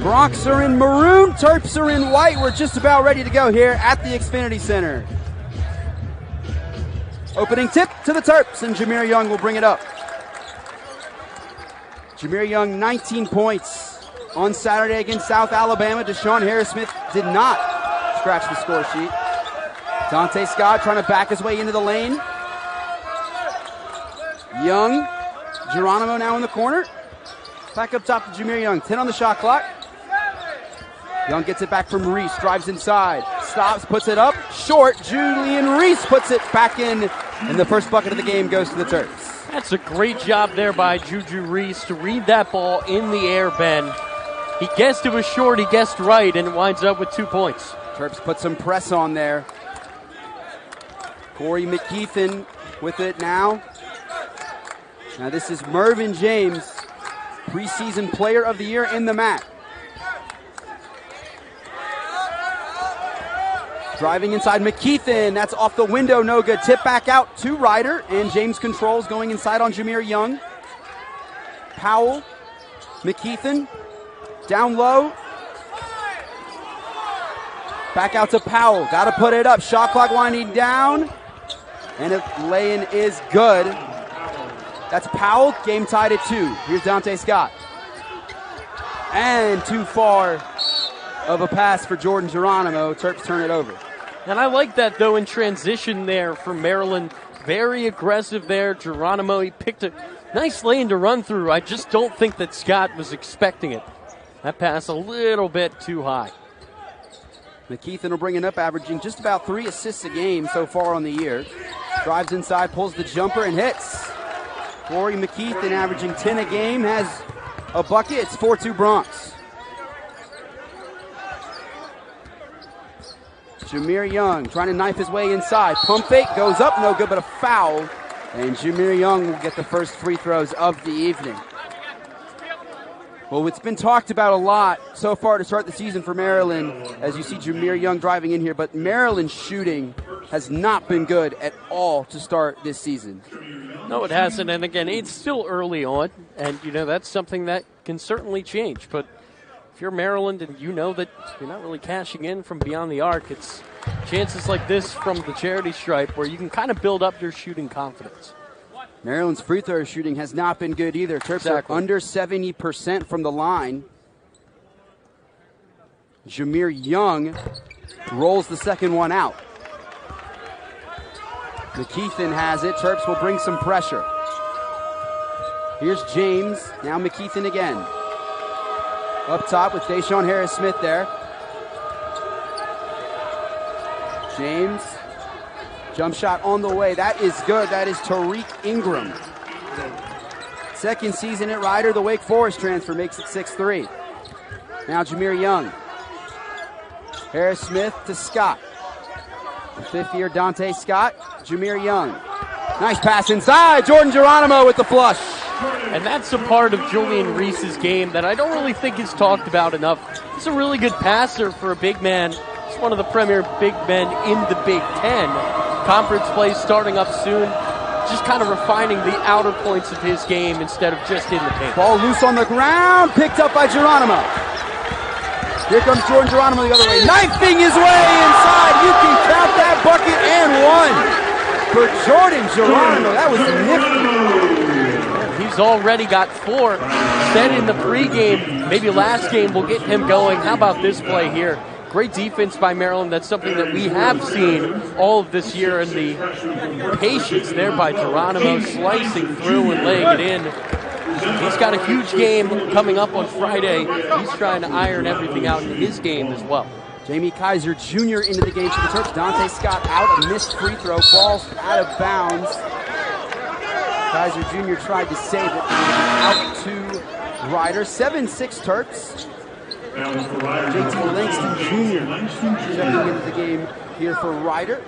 Bronx are in maroon, Terps are in white. We're just about ready to go here at the Xfinity Center. Opening tip to the Terps, and Jameer Young will bring it up. Jameer Young, 19 points on Saturday against South Alabama. Deshaun Harris-Smith did not scratch the score sheet. Dante Scott trying to back his way into the lane. Young, Geronimo now in the corner. Back up top to Jameer Young, 10 on the shot clock. Young gets it back from Reese, drives inside, stops, puts it up, short. Julian Reese puts it back in, and the first bucket of the game goes to the Terps. That's a great job there by Juju Reese to read that ball in the air, Ben. He guessed it was short, he guessed right, and it winds up with 2 points. Terps put some press on there. Corey McKeithen with it now. Now this is Mervyn James, preseason player of the year in the MAC. Driving inside McKeithen, that's off the window, no good. Tip back out to Ryder, and James controls going inside on Jameer Young. Powell, McKeithen, down low. Back out to Powell, gotta put it up. Shot clock winding down, and a lay-in is good. That's Powell, game tied at 2. Here's Dante Scott. And too far of a pass for Jordan Geronimo. Terps turn it over. And I like that, though, in transition there for Maryland. Very aggressive there. Geronimo, he picked a nice lane to run through. I just don't think that Scott was expecting it. That pass a little bit too high. McKeithen will bring it up, averaging just about 3 assists a game so far on the year. Drives inside, pulls the jumper, and hits. Corey McKeithen averaging 10 a game, has a bucket. It's 4-2 Bronx. Jameer Young trying to knife his way inside. Pump fake goes up, no good, but a foul. And Jameer Young will get the first free throws of the evening. Well, it's been talked about a lot so far to start the season for Maryland, as you see Jameer Young driving in here, but Maryland's shooting has not been good at all to start this season. No, it hasn't, and again, it's still early on, and that's something that can certainly change, but if you're Maryland and you know that you're not really cashing in from beyond the arc, it's chances like this from the charity stripe where you can kind of build up your shooting confidence. Maryland's free throw shooting has not been good either. Terps are under 70% from the line. Jameer Young rolls the second one out. McKeithen has it. Terps will bring some pressure. Here's James. Now McKeithen again. Up top with Deshaun Harris-Smith there. James. Jump shot on the way. That is good. That is Tariq Ingram. Second season at Ryder. The Wake Forest transfer makes it 6-3. Now Jameer Young. Harris-Smith to Scott. The fifth year Dante Scott. Jameer Young. Nice pass inside. Jordan Geronimo with the flush. And that's a part of Julian Reese's game that I don't really think is talked about enough. He's a really good passer for a big man. He's one of the premier big men in the Big Ten. Conference play starting up soon. Just kind of refining the outer points of his game instead of just in the paint. Ball loose on the ground, picked up by Geronimo. Here comes Jordan Geronimo the other way. Knifing his way inside. You can count that bucket and one for Jordan Geronimo. That was nifty. He's already got 4. Said in the pregame, maybe last game will get him going. How about this play here? Great defense by Maryland. That's something that we have seen all of this year, and the patience there by Geronimo slicing through and laying it in. He's got a huge game coming up on Friday. He's trying to iron everything out in his game as well. Jamie Kaiser Jr. into the game for the Terps. Dante Scott out, a missed free throw, falls out of bounds. Kaiser Jr. tried to save it, out to Ryder. 7-6 Terps. JT Langston Jr. checking into the game here for Ryder.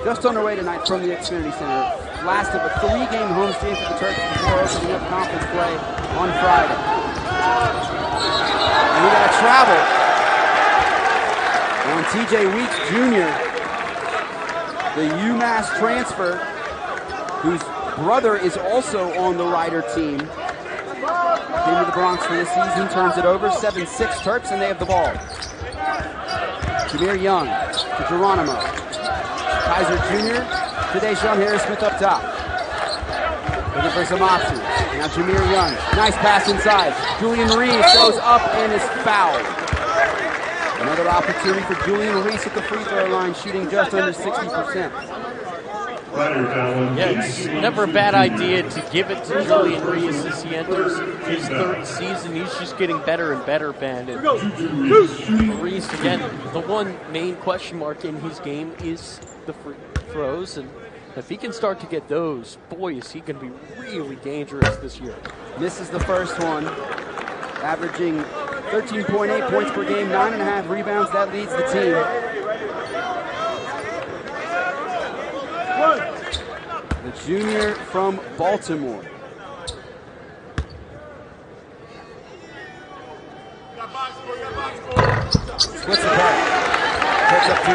Just on our way tonight from the Xfinity Center. Last of a 3-game homestand for the Terps before opening up conference play on Friday. And we got a travel on TJ Weeks Jr., the UMass transfer, whose brother is also on the Ryder team. into the Bronx for this season, turns it over, 7-6 Terps, and they have the ball. Jameer Young to Geronimo. Kaiser Jr. to Deshaun Harris-Smith up top. Looking for some options. Now Jameer Young, nice pass inside. Julian Reese goes up and is fouled. Another opportunity for Julian Reese at the free throw line, shooting just under 60%. Yeah, it's never a bad idea to give it to Julian Reese as he enters his third season. He's just getting better and better, Ben. And Reese, again, the one main question mark in his game is the free throws. And if he can start to get those, boy, is he going to be really dangerous this year. Misses the first one, averaging 13.8 points per game, 9.5 rebounds. That leads the team. The junior from Baltimore. Splits the pass. Takes up 2.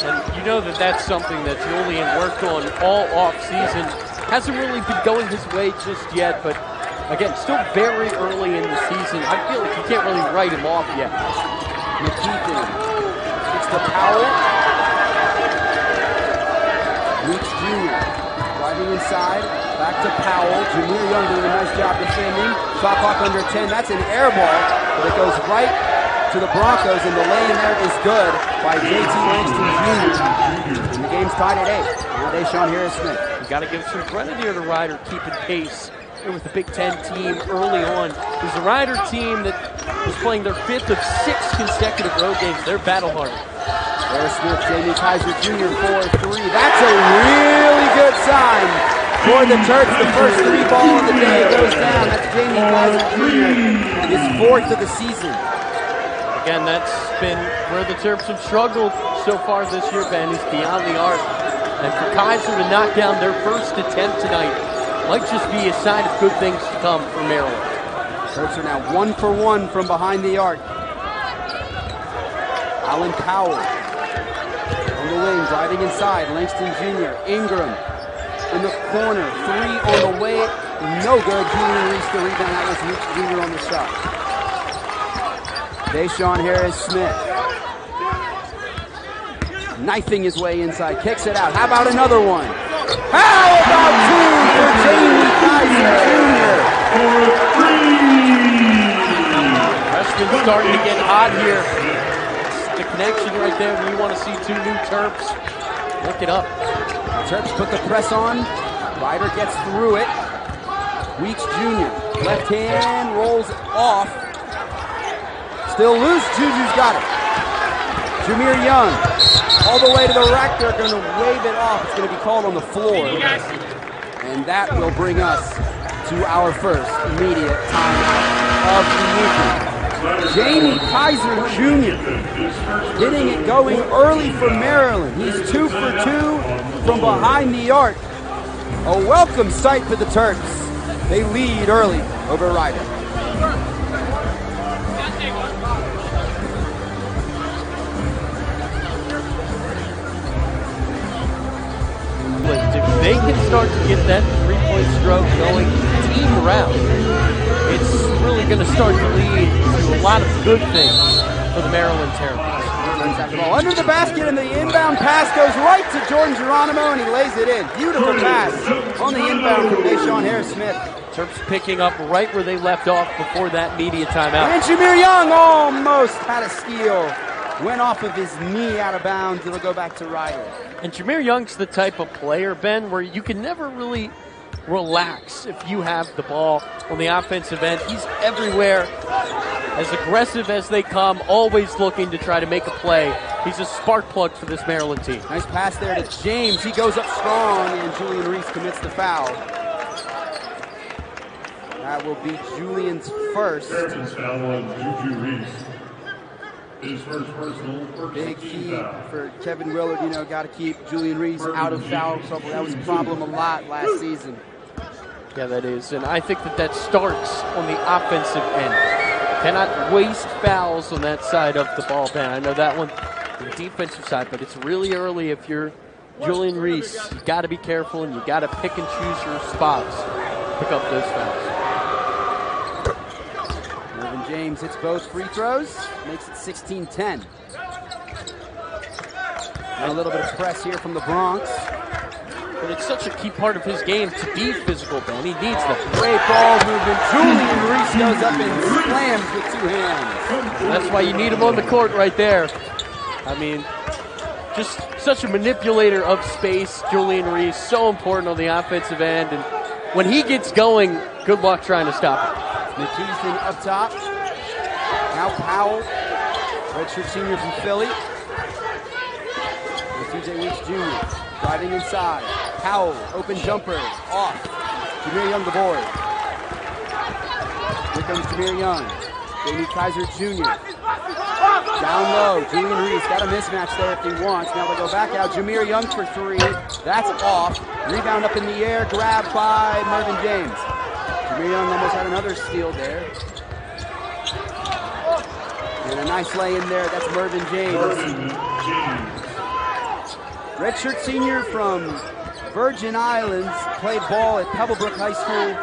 And you know that's something that Julian worked on all off-season. Hasn't really been going his way just yet, but again, still very early in the season. I feel like you can't really write him off yet. McKeithen. It's the Powell. Weeks Jr. driving inside, back to Powell. Jameer Young doing a nice job defending. Shot clock under 10. That's an air ball, but it goes right to the Broncos, and the lay in there is good by J.T. Langston Jr. And the game's tied at 8. Now Deshaun Harris-Smith. You got to give some credit here to Rider keeping pace with the Big Ten team early on. It was the Rider team that was playing their 5th of 6 consecutive road games. They're battle hard. Harris-Smith, Jamie Kaiser Jr. 4-3. That's a really good sign for the Terps. The first 3 ball of the day goes down. That's Jamie Kaiser Jr. His 4th of the season. Again, that's been where the Terps have struggled so far this year, Ben, is beyond the arc. And for Kaiser to knock down their first attempt tonight might just be a sign of good things to come for Maryland. Terps are now 1 for 1 from behind the arc. Alan Powell on the wing, driving inside. Langston Jr., Ingram in the corner. 3 on the way, no good. Julian Reese the rebound. That was Weeks Jr. on the shot. Deshaun Harris-Smith knifing his way inside, kicks it out. How about another one? How about 2 for Jamie Kaiser Jr.? Freshman's starting to get hot here. The connection right there. We want to see 2 new Terps. Look it up. Terps put the press on. Rider gets through it. Weeks Jr. Left hand rolls off. Still loose. Juju's got it. Jameer Young all the way to the rack. They're going to wave it off. It's going to be called on the floor. And that will bring us to our first immediate timeout of the evening. Jamie Kaiser Jr. getting it going early for Maryland. He's 2 for 2 from behind the arc. A welcome sight for the Terps. They lead early over Rider. If they can start to get that 3-point stroke going team around, it's really going to start to lead to a lot of good things for the Maryland Terrapins. Under the basket, and the inbound pass goes right to Jordan Geronimo, and he lays it in. Beautiful pass on the inbound from Deshaun Harris-Smith. Terps picking up right where they left off before that media timeout. And Jameer Young almost had a steal. Went off of his knee out of bounds. It'll go back to Rider. And Jameer Young's the type of player, Ben, where you can never really relax if you have the ball on the offensive end. He's everywhere, as aggressive as they come, always looking to try to make a play. He's a spark plug for this Maryland team. Nice pass there to James. He goes up strong, and Julian Reese commits the foul. That will be Julian's first. Foul on Juju Reese. His first personal Big key for Kevin Willard. You know, got to keep Julian Reese out of foul trouble. That was a problem a lot last season. Yeah, that is. And I think that starts on the offensive end. Cannot waste fouls on that side of the ball, Ben. I know that one on the defensive side, but it's really early if you're Julian Reese. You got to be careful, and you got to pick and choose your spots. Pick up those fouls. James hits both free throws, makes it 16-10. And a little bit of press here from the Bronx. But it's such a key part of his game to be physical, Ben. He needs them. Great ball movement. Julian Reese goes up and slams with 2 hands. That's why you need him on the court right there. I mean, just such a manipulator of space, Julian Reese. So important on the offensive end. And when he gets going, good luck trying to stop him. McKeithen up top. Now Powell, redshirt senior from Philly. TJ Weeks Jr. driving inside. Powell, open jumper, off. Jameer Young the board. Here comes Jameer Young. Jamie Kaiser Jr. Down low, Julian Reese got a mismatch there if he wants. Now they go back out. Jameer Young for 3. That's off. Rebound up in the air, grabbed by Mervyn James. Jameer Young almost had another steal there. And a nice lay in there. That's Mervyn James. Redshirt senior from Virgin Islands, played ball at Pebblebrook High School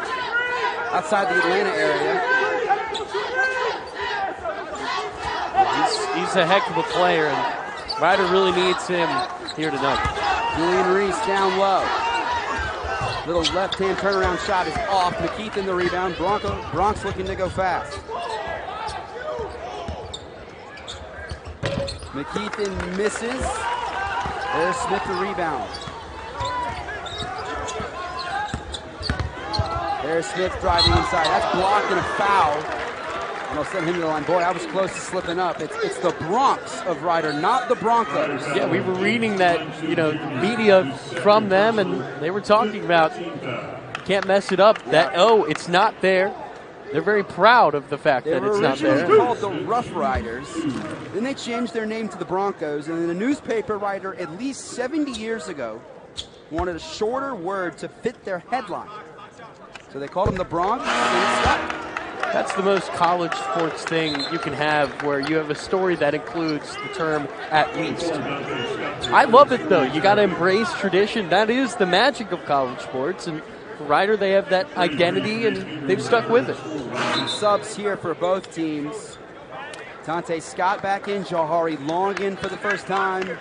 outside the Atlanta area. He's a heck of a player, and Rider really needs him here tonight. Julian Reese down low. Little left-hand turnaround shot is off. McKeithen the rebound. Bronx looking to go fast. McKeithen misses. There's Smith the rebound. There's Smith driving inside. That's blocked and a foul. And I'll send him to the line. Boy, I was close to slipping up. It's the Bronx of Rider, not the Broncos. Yeah, we were reading that, media from them, and they were talking about can't mess it up. That it's not there. They're very proud of the fact that it's not there. They were originally called the Rough Riders. Then they changed their name to the Broncos. And then a newspaper writer at least 70 years ago wanted a shorter word to fit their headline. So they called them the Bronx, and it stuck. That's the most college sports thing you can have, where you have a story that includes the term "at least." I love it, though. You got to embrace tradition. That is the magic of college sports. And for Rider, they have that identity, and they've stuck with it. Subs here for both teams. Dante Scott back in. Jahari Long in for the first time.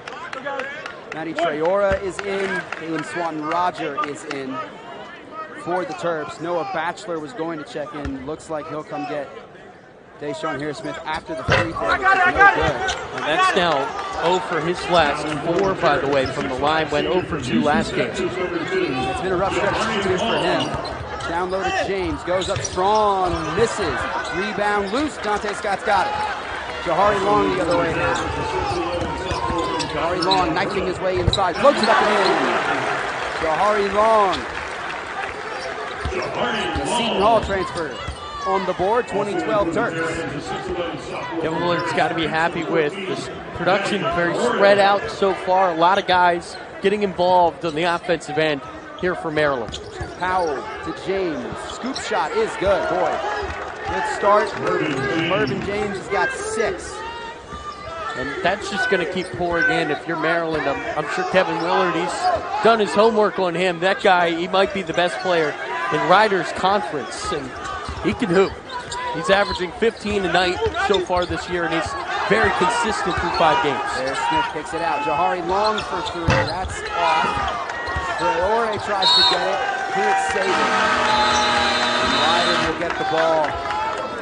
Matty Traora is in. Caleb Swanton-Roger is in for the Terps. Noah Batchelor was going to check in. Looks like he'll come get Deshaun Harris-Smith after the free throw. And that's now 0 for his last 4, by the way, from the line. Went 0 for 2 last game. It's been a rough stretch for him. Down low to James. Goes up strong. Misses. Rebound loose. Dante Scott's got it. Jahari Long the other way now. Jahari Long knifing his way inside. Floats it up and in. Jahari Long. The Seton Hall transfer on the board, 2012 Terps. Kevin Willard's got to be happy with this production, very spread out so far. A lot of guys getting involved on the offensive end here for Maryland. Powell to James. Scoop shot is good, boy. Good start. Mervyn James has got 6. And that's just going to keep pouring in. If you're Maryland, I'm sure Kevin Willard, he's done his homework on him. That guy, he might be the best player in Rider's conference, and he can hoop. He's averaging 15 a night so far this year, and he's very consistent through 5 games. There, Smith kicks it out. Jahari Long for 3. That's off. Traore tries to get it. Can't save it. And Rider will get the ball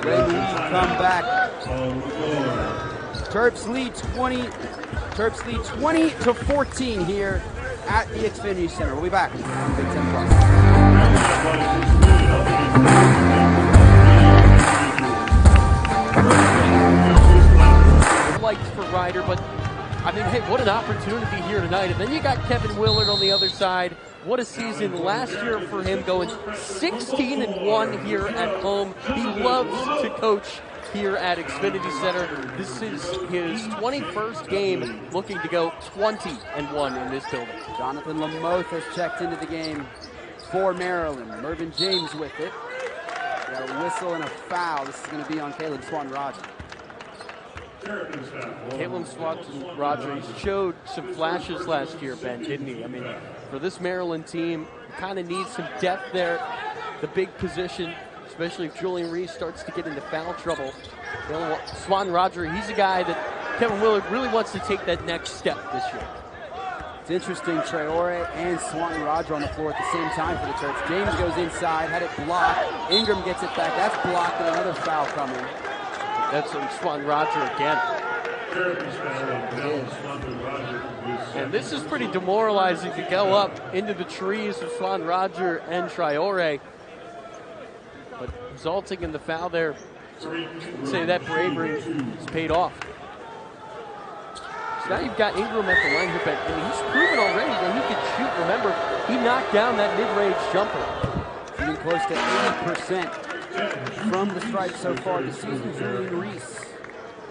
when we come back. Terps lead 20-14 here at the Xfinity Center. We'll be back on Big Ten Plus. Liked for Rider, but I mean, hey, what an opportunity here tonight. And then you got Kevin Willard on the other side. What a season last year for him, going 16-1 here at home. He loves to coach here at Xfinity Center. This is his 21st game, looking to go 20-1 in this building. Jonathan Lamoth has checked into the game for Maryland. Mervyn James with it. Got a whistle and a foul. This is going to be on Caleb Swanton-Roger. Caleb Swanton-Roger showed some flashes last year, Ben, didn't he? I mean, for this Maryland team, kind of needs some depth there. The big position, especially if Julian Reese starts to get into foul trouble. Swan Roger, he's a guy that Kevin Willard really wants to take that next step this year. It's interesting, Traore and Swanton Roger on the floor at the same time for the Terps. James goes inside, had it blocked. Ingram gets it back. That's blocked, and another foul coming. That's on Swanton Roger again. And this is pretty demoralizing to go up into the trees with Swanton Roger and Traore. But resulting in the foul there, I'd say that bravery is paid off. So now you've got Ingram at the line here, but he's proven already that he can shoot. Remember, he knocked down that mid-range jumper. Getting close to 80% from the stripe so far this season. Julian Reese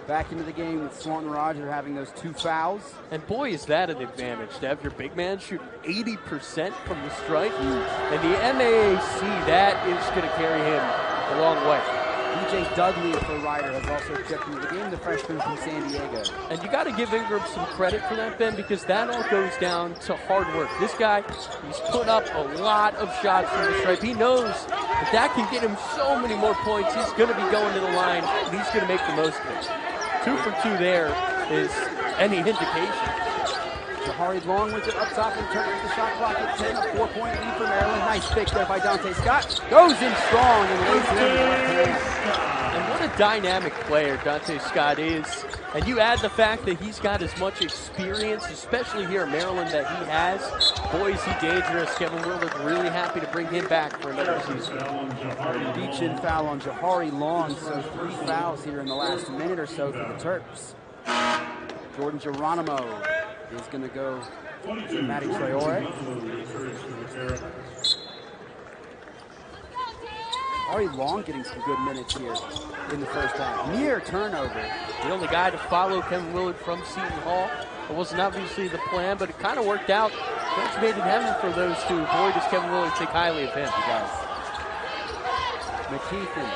back into the game with Swanton Roger having those 2 fouls. And boy, is that an advantage to have your big man shoot 80% from the stripe. And the MAAC, that is going to carry him a long way. DJ Dudley for Ryder has also checked into the game, the freshman from San Diego. And you got to give Ingram some credit for that, Ben, because that all goes down to hard work. This guy, he's put up a lot of shots from the stripe. He knows that can get him so many more points. He's going to be going to the line, and he's going to make the most of it. 2 for 2 there is any indication. Jahari Long with it up top and turning the shot clock at 10. A 4-point lead for Maryland. Nice fake there by Dante Scott. Goes in strong and lays it in the left hand. And what a dynamic player Dante Scott is. And you add the fact that he's got as much experience, especially here in Maryland, that he has. Boy, is he dangerous. Kevin Willard really happy to bring him back for another season. Reach-in foul on Jahari Long, so 3 fouls here in the last minute or so for the Terps. Jordan Geronimo is going to go to Matty Traore. Jahari Long getting some good minutes here in the first half. Near turnover. The only guy to follow Kevin Willard from Seton Hall. It wasn't obviously the plan, but it kind of worked out. That's made it heaven for those two. Boy, does Kevin Willard think highly of him. He does. McKeithen.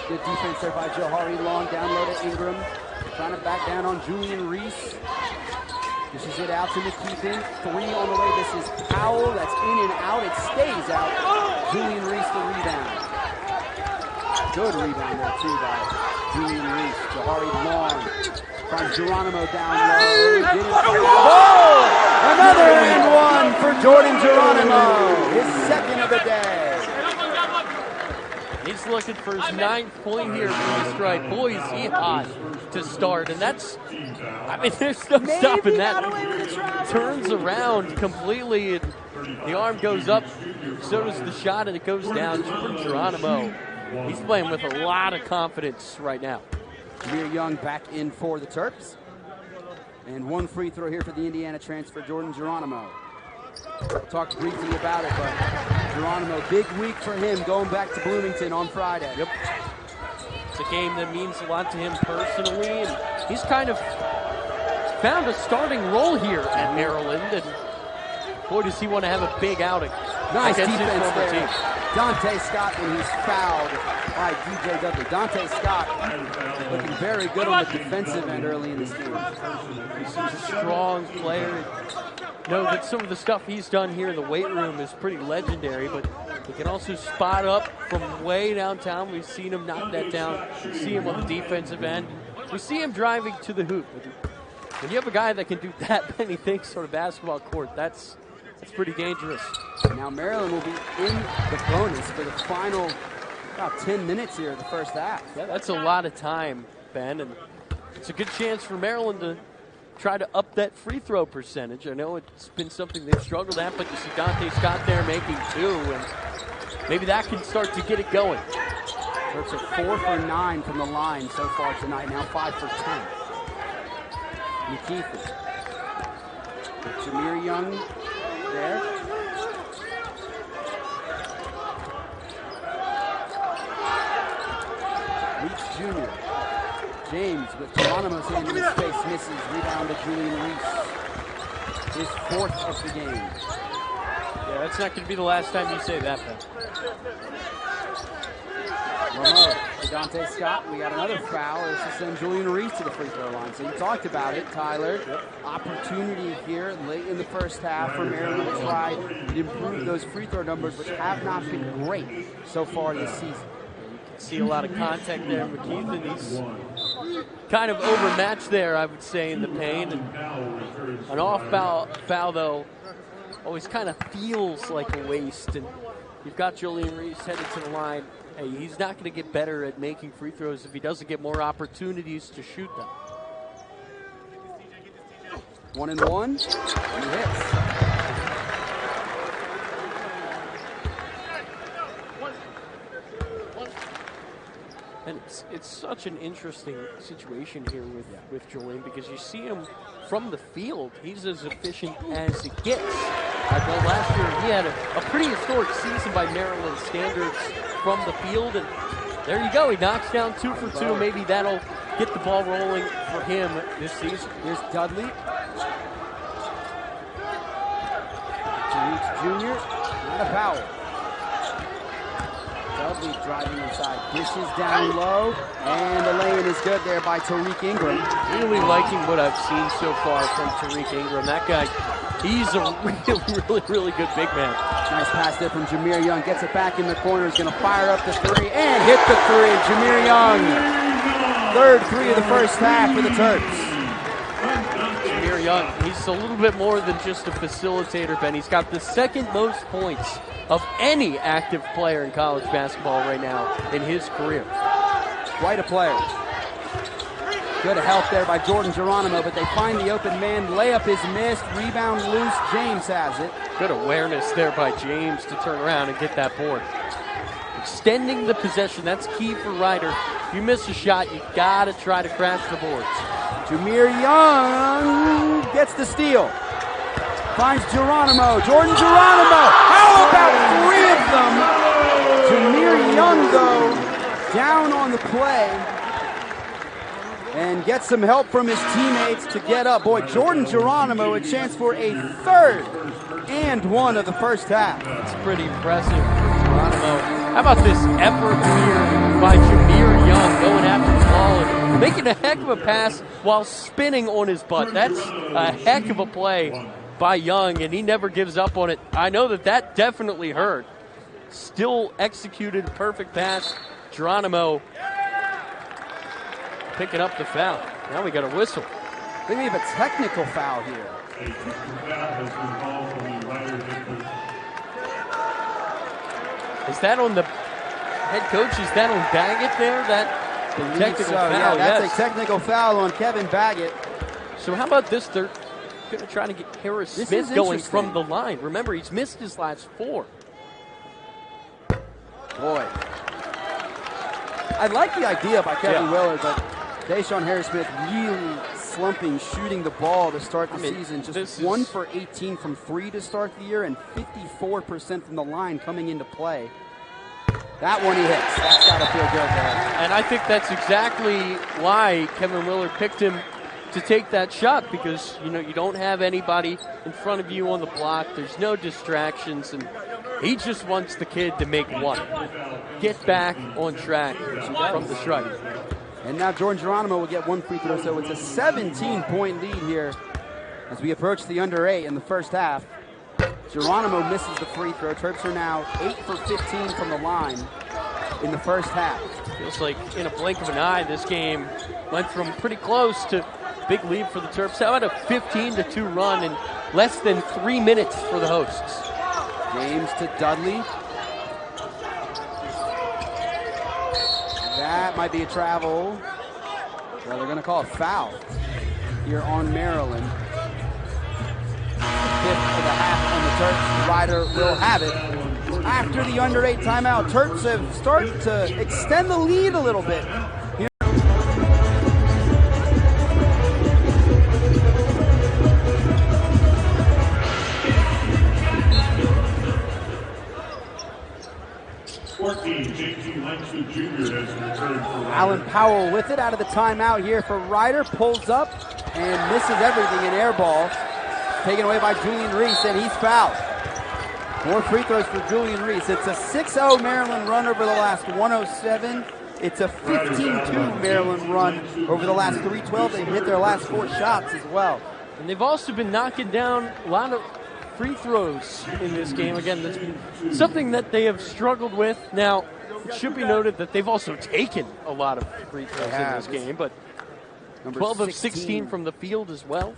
Good defense there by Jahari Long. Down low to Ingram. Trying to back down on Julian Reese. Dishes it out to McKeithen. 3 on the way. This is Powell. That's in and out. It stays out. Julian Reese the rebound. Good rebound there too by Julian Reese. Jahari Long finds Geronimo down low. Oh! Another and 1 for Jordan Geronimo. His second of the day. He's looking for his 9th point here from the strike. Boy, is he hot to start. And that's, I mean, there's no stopping that. Turns around completely, and the arm goes up. So does the shot, and it goes down. Jordan Geronimo, he's playing with a lot of confidence right now. Jameer Young back in for the Terps. And 1 free throw here for the Indiana transfer, Jordan Geronimo. Talked briefly about it, but Geronimo, big week for him going back to Bloomington on Friday. Yep. It's a game that means a lot to him personally, and he's kind of found a starting role here at Maryland, and boy, does he want to have a big outing. Nice against his defense former there. team. Dante Scott, when he's fouled by DJ Dudley. Dante Scott looking very good on the defensive end early in this game. He's a strong player. Know that some of the stuff he's done here in the weight room is pretty legendary, but he can also spot up from way downtown. We've seen him knock that down. We see him on the defensive end. We see him driving to the hoop. When you have a guy that can do that many things on a basketball court, that's pretty dangerous. Now Maryland will be in the bonus for the final about 10 minutes here of the first half. Yeah, that's a lot of time, Ben, and it's a good chance for Maryland to try to up that free throw percentage. I know it's been something they've struggled at, but you see Dante Scott there making 2, and maybe that can start to get it going. Terps are 4 for 9 from the line so far tonight, now 5 for 10. McKeithen. Jameer Young there. Reach Jr. James with Geronimo's hand in his face, misses. Rebound to Julian Reese. His 4th of the game. Yeah, that's not going to be the last time you say that, Ben. Rameau. Dante Scott, we got another foul. This will send Julian Reese to the free throw line. So you talked about it, Tyler. Opportunity here late in the first half for Maryland to try to improve those free throw numbers, which have not been great so far this season. You can see a lot of contact there, McKeith, and he's kind of overmatched there, I would say, in the paint. And an off-foul, though, always kind of feels like a waste. And you've got Julian Reese headed to the line. Hey, he's not going to get better at making free throws if he doesn't get more opportunities to shoot them. 1 and 1, and he hits. And it's such an interesting situation here with Julian, because you see him from the field. He's as efficient as it gets. I know last year he had a pretty historic season by Maryland standards from the field, and there you go. He knocks down 2 for 2. Maybe that'll get the ball rolling for him this season. Here's Dudley. Tariq Jr., not a foul. Dudley driving inside, dishes down low, and the lay-in is good there by Tariq Ingram. Really liking what I've seen so far from Tariq Ingram. That guy, he's a really good big man. Nice pass there from Jameer Young. Gets it back in the corner. He's going to fire up the 3 and hit the 3. Jameer Young, third 3 of the first half for the Terps. Jameer Young, he's a little bit more than just a facilitator, Ben. He's got the second most points of any active player in college basketball right now in his career. Quite a player. Good help there by Jordan Geronimo, but they find the open man. Layup is missed. Rebound loose. James has it. Good awareness there by James to turn around and get that board. Extending the possession, that's key for Ryder. If you miss a shot, you gotta try to crash the boards. Jameer Young gets the steal. Finds Geronimo. Jordan Geronimo. How about 3 of them? Jameer Young, though, down on the play. And gets some help from his teammates to get up. Boy, Jordan Geronimo, a chance for a third and 1 of the first half. It's pretty impressive for Geronimo. How about this effort here by Jameer Young going after the ball and making a heck of a pass while spinning on his butt. That's a heck of a play by Young, and he never gives up on it. I know that definitely hurt. Still executed a perfect pass. Geronimo picking up the foul. Now we got a whistle. They may have a technical foul here. Is that on the head coach? Is that on Baggett there? That technical foul? Yeah, that's yes. a technical foul on Kevin Baggett. So how about this? They're going to try to get Harris Smith going from the line. Remember, he's missed his last 4. Boy. I like the idea by Kevin Willard, but Deshaun Harris-Smith really slumping, shooting the ball to start the season. Just 1 for 18 from 3 to start the year and 54% from the line coming into play. That one he hits. That's got to feel good there. And I think that's exactly why Kevin Willard picked him to take that shot, because you don't have anybody in front of you on the block. There's no distractions, and he just wants the kid to make 1. Get back on track from the strike. And now Jordan Geronimo will get 1 free throw, so it's a 17-point lead here as we approach the under 8 in the first half. Geronimo misses the free throw. Terps are now 8 for 15 from the line in the first half. Feels like in a blink of an eye, this game went from pretty close to big lead for the Terps. How about a 15-2 run in less than 3 minutes for the hosts? James to Dudley. That might be a travel. Well, they're going to call a foul here on Maryland. 5th for the half on the Terps. Ryder will have it. After the under 8 timeout, Terps have started to extend the lead a little bit. Alan Powell with it out of the timeout here for Ryder. Pulls up and misses everything in air ball. Taken away by Julian Reese, and he's fouled. 4 free throws for Julian Reese. It's a 6-0 Maryland run over the last 107 It's a 15-2 Maryland run over the last 3-12. They've hit their last 4 shots as well. And they've also been knocking down a lot of free throws in this game. Again, that's been something that they have struggled with. Now, it should be noted that they've also taken a lot of free throws in this game, but Number 12 of 16 from the field as well.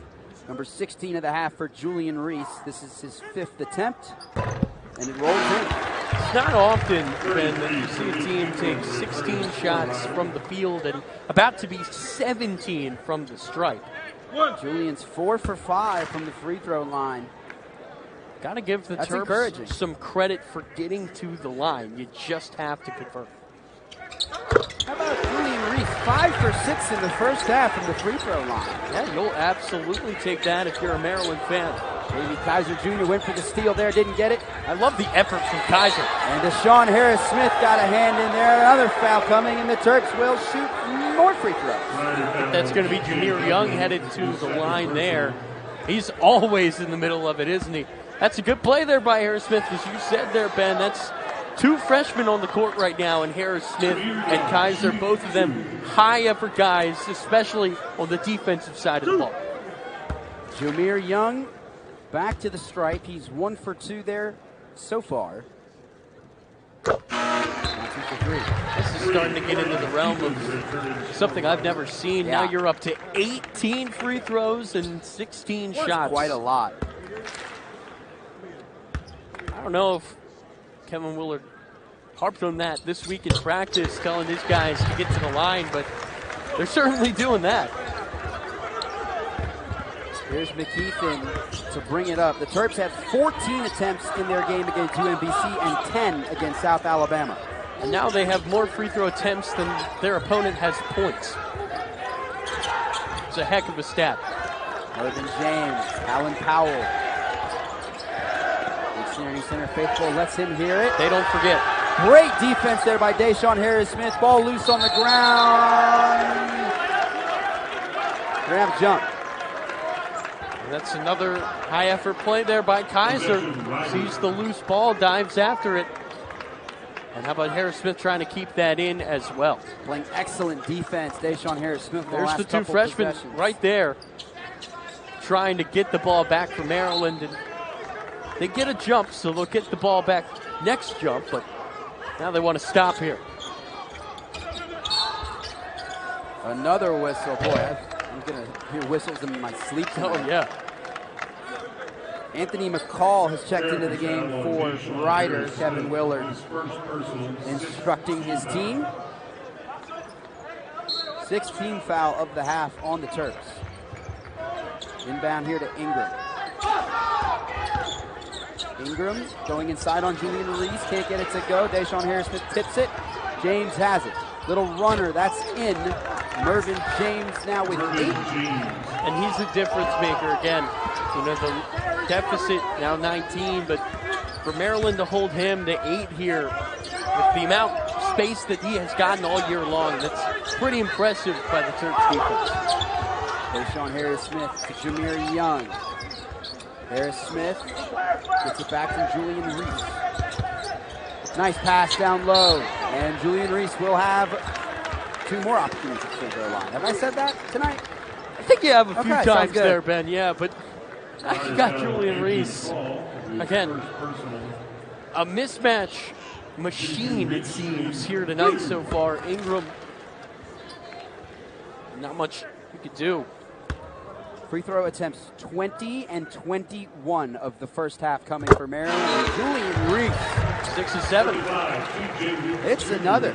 Number 16 of the half for Julian Reese. This is his 5th attempt, and it rolls in. It's not often, Ben, that you see a team take 16 shots from the field and about to be 17 from the stripe. Julian's 4 for 5 from the free throw line. Got to give the That's Terps encouraging. some credit for getting to the line. You just have to convert. How about Julian Reese? 5 for 6 in the first half from the free throw line. Yeah, you'll absolutely take that if you're a Maryland fan. Davey Kaiser Jr. went for the steal there, didn't get it. I love the effort from Kaiser. And Deshaun Harris-Smith got a hand in there. Another foul coming, and the Terps will shoot more free throws. That's going to be Jameer Young headed to the line there. He's always in the middle of it, isn't he? That's a good play there by Harris-Smith, as you said there, Ben. That's 2 freshmen on the court right now, and Harris-Smith and Kaiser, both of them high-effort guys, especially on the defensive side of the ball. Jameer Young back to the stripe. He's 1 for 2 there so far. 1, 2 for 3. This is starting to get into the realm of something I've never seen. Yeah. Now you're up to 18 free throws and 16 shots. Quite a lot. I don't know if Kevin Willard harped on that this week in practice, telling his guys to get to the line, but they're certainly doing that. Here's McKeithen to bring it up. The Terps had 14 attempts in their game against UMBC and 10 against South Alabama. And now they have more free throw attempts than their opponent has points. It's a heck of a stat. Mervyn James, Alan Powell. Dictionary Center faithful lets him hear it. They don't forget. Great defense there by Deshaun Harris-Smith. Ball loose on the ground. Grab jump. And that's another high-effort play there by Kaiser. Sees the loose ball, dives after it. And how about Harris-Smith trying to keep that in as well? Playing excellent defense, Deshaun Harris-Smith. There's the 2 freshmen right there trying to get the ball back for Maryland. And they get a jump, so they'll get the ball back next jump, but now they want to stop here. Another whistle. Boy, I'm going to hear whistles in my sleep tonight. Oh, yeah. Anthony McCall has checked into the game for Ryder. Kevin Willard instructing his team. 16th foul of the half on the Terps. Inbound here to Ingram. Ingram going inside on Julian Reese. Can't get it to go. Deshaun Harris-Smith tips it. James has it. Little runner. That's in. Mervyn James now with 8. And he's a difference maker again. You know, the deficit now 19, but for Maryland to hold him to 8 here with the amount of space that he has gotten all year long, that's pretty impressive by the Terps defense. Deshaun Harris-Smith to Jameer Young. Harris-Smith gets it back from Julian Reese. Nice pass down low, and Julian Reese will have 2 more opportunities to fill their line. Have I said that tonight? I think you have a few Okay, times good. there, Ben, yeah, but I got Julian Reese. Again, a mismatch machine, it seems, here tonight so far. Ingram, not much you could do. Free throw attempts 20 and 21 of the first half coming for Maryland. And Julian Reese. 6 and 7. It's another.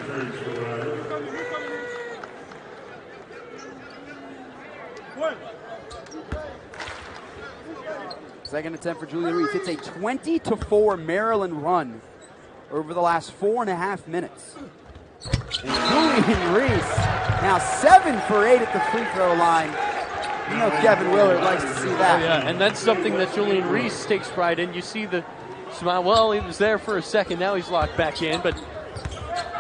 Second attempt for Julian Reese. It's a 20-4 Maryland run over the last 4.5 minutes. And Julian Reese now 7 for 8 at the free throw line. You know Kevin Willard likes to see that. Oh, yeah, and that's something that Julian Reese takes pride in. You see the smile. Well, he was there for a second. Now he's locked back in. But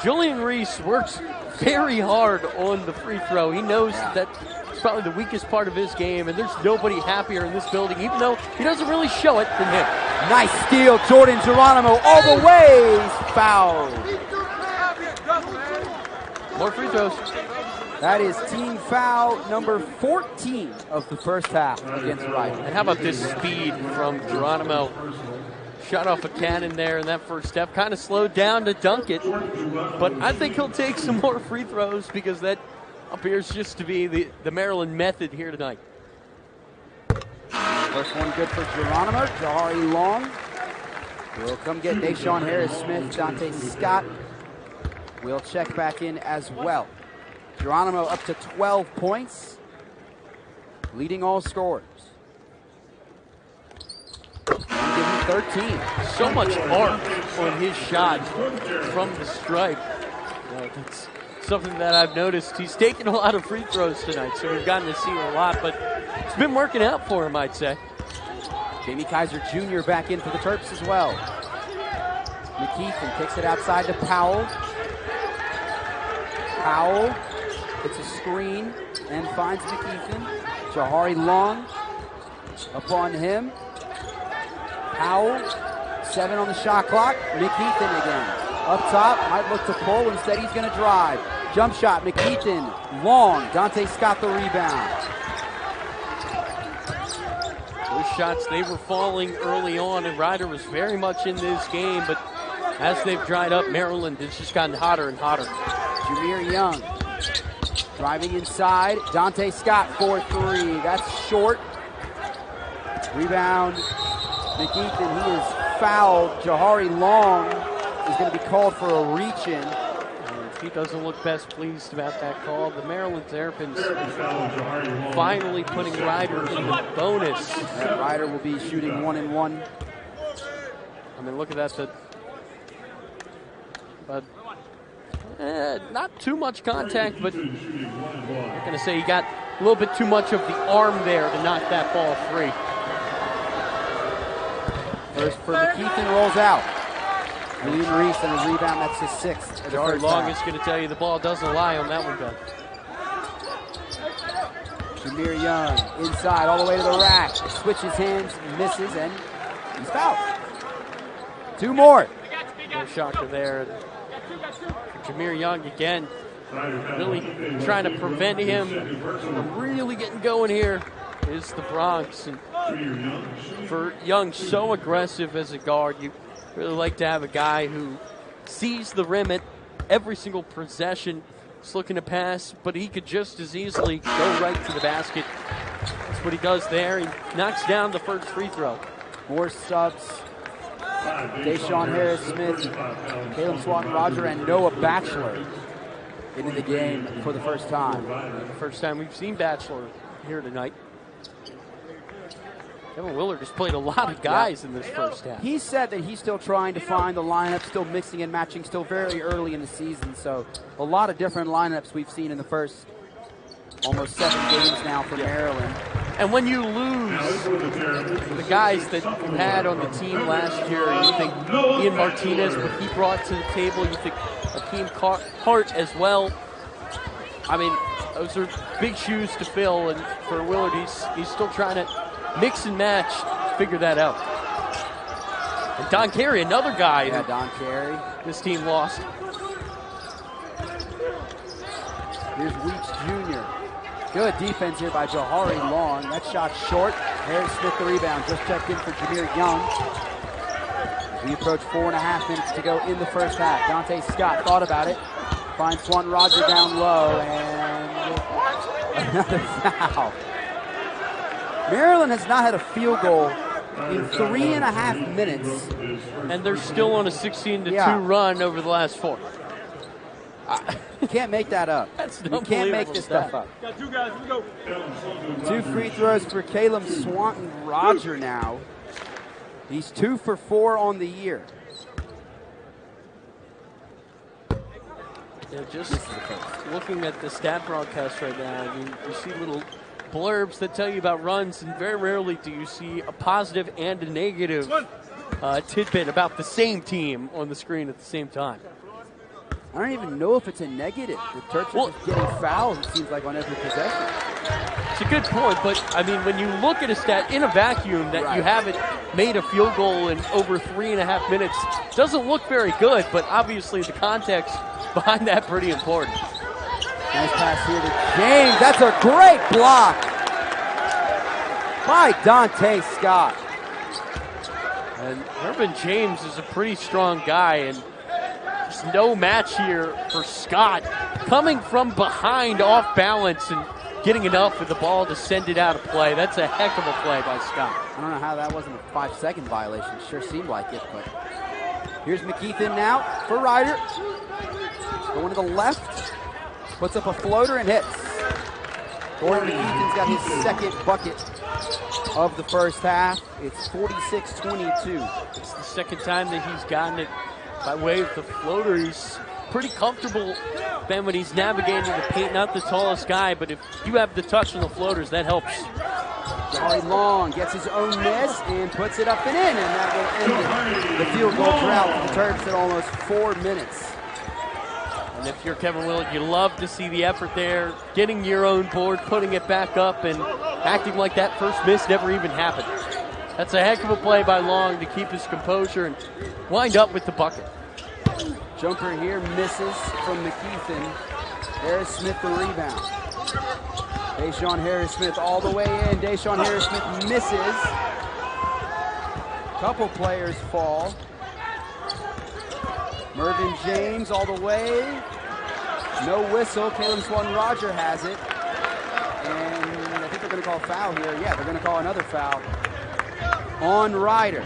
Julian Reese works very hard on the free throw. He knows that it's probably the weakest part of his game, and there's nobody happier in this building, even though he doesn't really show it, than him. Nice steal. Jordan Geronimo all the way. He's fouled. More free throws. That is team foul number 14 of the first half against Rider. And how about this speed from Geronimo? Shot off a cannon there in that first step. Kind of slowed down to dunk it. But I think he'll take some more free throws because that appears just to be the Maryland method here tonight. First one good for Geronimo. Jahari Long will come get Deshaun Harris-Smith. Dante Scott will check back in as well. Geronimo up to 12 points, leading all scorers. And give him 13. So much arc on his shot from the stripe. That's something that I've noticed. He's taken a lot of free throws tonight, so we've gotten to see a lot, but it's been working out for him, I'd say. Jamie Kaiser Jr. back in for the Terps as well. McKeithen kicks it outside to Powell. Powell hits a screen and finds McKeithen. Jahari Long upon him. Powell, 7 on the shot clock. McKeithen again. Up top, might look to pull. Instead, he's going to drive. Jump shot, McKeithen. Long. Dante Scott the rebound. Those shots, they were falling early on, and Rider was very much in this game, but as they've dried up, Maryland has just gotten hotter and hotter. Jameer Young driving inside. Dante Scott for 3. That's short. Rebound. McKeithen, he is fouled. Jahari Long is going to be called for a reach-in. He doesn't look best pleased about that call. The Maryland Terrapins finally putting Rider in the bonus. Rider will be shooting 1-1. I mean, look at that. Not too much contact, but I'm going to say he got a little bit too much of the arm there to knock that ball free. First for McKeithen, rolls out. William Reese on his rebound, that's his 6th. Jahari Long is going to tell you the ball doesn't lie on that one, Ben. Jameer Young inside, all the way to the rack. Switches hands, misses, and he's fouled. 2 more. No shocker there. Jameer Young again, really trying to prevent him from really getting going here is the Bronx. And for Young, so aggressive as a guard, you really like to have a guy who sees the rim at every single possession. He's looking to pass, but he could just as easily go right to the basket. That's what he does there. He knocks down the first free throw. More subs. Deshaun Harris-Smith, Caleb Swanton-Roger, and Noah Batchelor into the game for the first time. First time we've seen Batchelor here tonight. Kevin Willard has played a lot of guys in this first half. He said that he's still trying to find the lineup, still mixing and matching, still very early in the season. So a lot of different lineups we've seen in the first almost 7 games now for Maryland. And when you lose the guys that you had on the team last year, you think Ian Martinez, what he brought to the table, you think Akeem Hart as well. I mean, those are big shoes to fill, and for Willard, he's still trying to mix and match, figure that out. And Don Carey, another guy. Yeah, Don Carey. This team lost. Here's Weeks Jr. Good defense here by Jahari Long. That shot short. Harris-Smith the rebound. Just checked in for Jameer Young. We approach 4.5 minutes to go in the first half. Dante Scott thought about it. Finds Swanton-Roger down low, and another foul. Maryland has not had a field goal in 3.5 minutes. And they're still on a 16-2 run over the last 4. You can't make that up. You can't make this stuff up. Got 2 guys, we go. 2 free throws for Caleb Swanton-Roger now. He's 2 for 4 on the year. Yeah, just looking at the stat broadcast right now, you see little blurbs that tell you about runs, and very rarely do you see a positive and a negative tidbit about the same team on the screen at the same time. I don't even know if it's a negative. The Terps are just getting fouls, it seems like, on every possession. It's a good point, but, I mean, when you look at a stat in a vacuum that you haven't made a field goal in over 3.5 minutes, doesn't look very good, but obviously the context behind that pretty important. Nice pass here to James. That's a great block by Dante Scott. And Urban James is a pretty strong guy, and there's no match here for Scott. Coming from behind off balance and getting enough with the ball to send it out of play. That's a heck of a play by Scott. I don't know how that wasn't a 5-second violation. Sure seemed like it, but here's McKeithen now for Ryder. Going to the left, puts up a floater and hits. Gordon McKeithen's got his second bucket of the first half. It's 46-22. It's the second time that he's gotten it by way of the floater. He's pretty comfortable, Ben, when he's navigating the paint. Not the tallest guy, but if you have the touch on the floaters, that helps. Jari Long gets his own miss and puts it up and in, and that will end the field goal drought for the Terps at almost 4 minutes. And if you're Kevin Willett, you love to see the effort there, getting your own board, putting it back up, and acting like that first miss never even happened. That's a heck of a play by Long to keep his composure and wind up with the bucket. Jumper here misses from McKeithen. Harris Smith the rebound. Deshaun Harris-Smith all the way in. Deshaun Harris-Smith misses. Couple players fall. Mervyn James all the way. No whistle. Caleb Swan-Roger has it. And I think they're going to call a foul here. Yeah, they're going to call another foul on Ryder.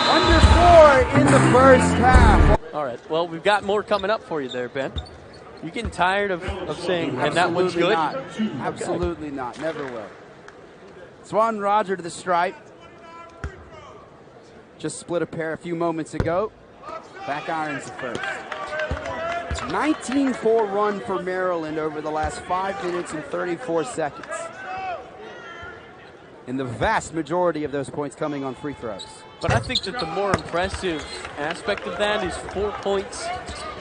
Under 4 in the first half. All right, well, we've got more coming up for you there, Ben. You getting tired of saying, and that one's good? Not. Absolutely not. Never will. Swan-Roger to the stripe. Just split a pair a few moments ago. Back irons the first. 19-4 run for Maryland over the last 5 minutes and 34 seconds. And the vast majority of those points coming on free throws. But I think that the more impressive aspect of that is 4 points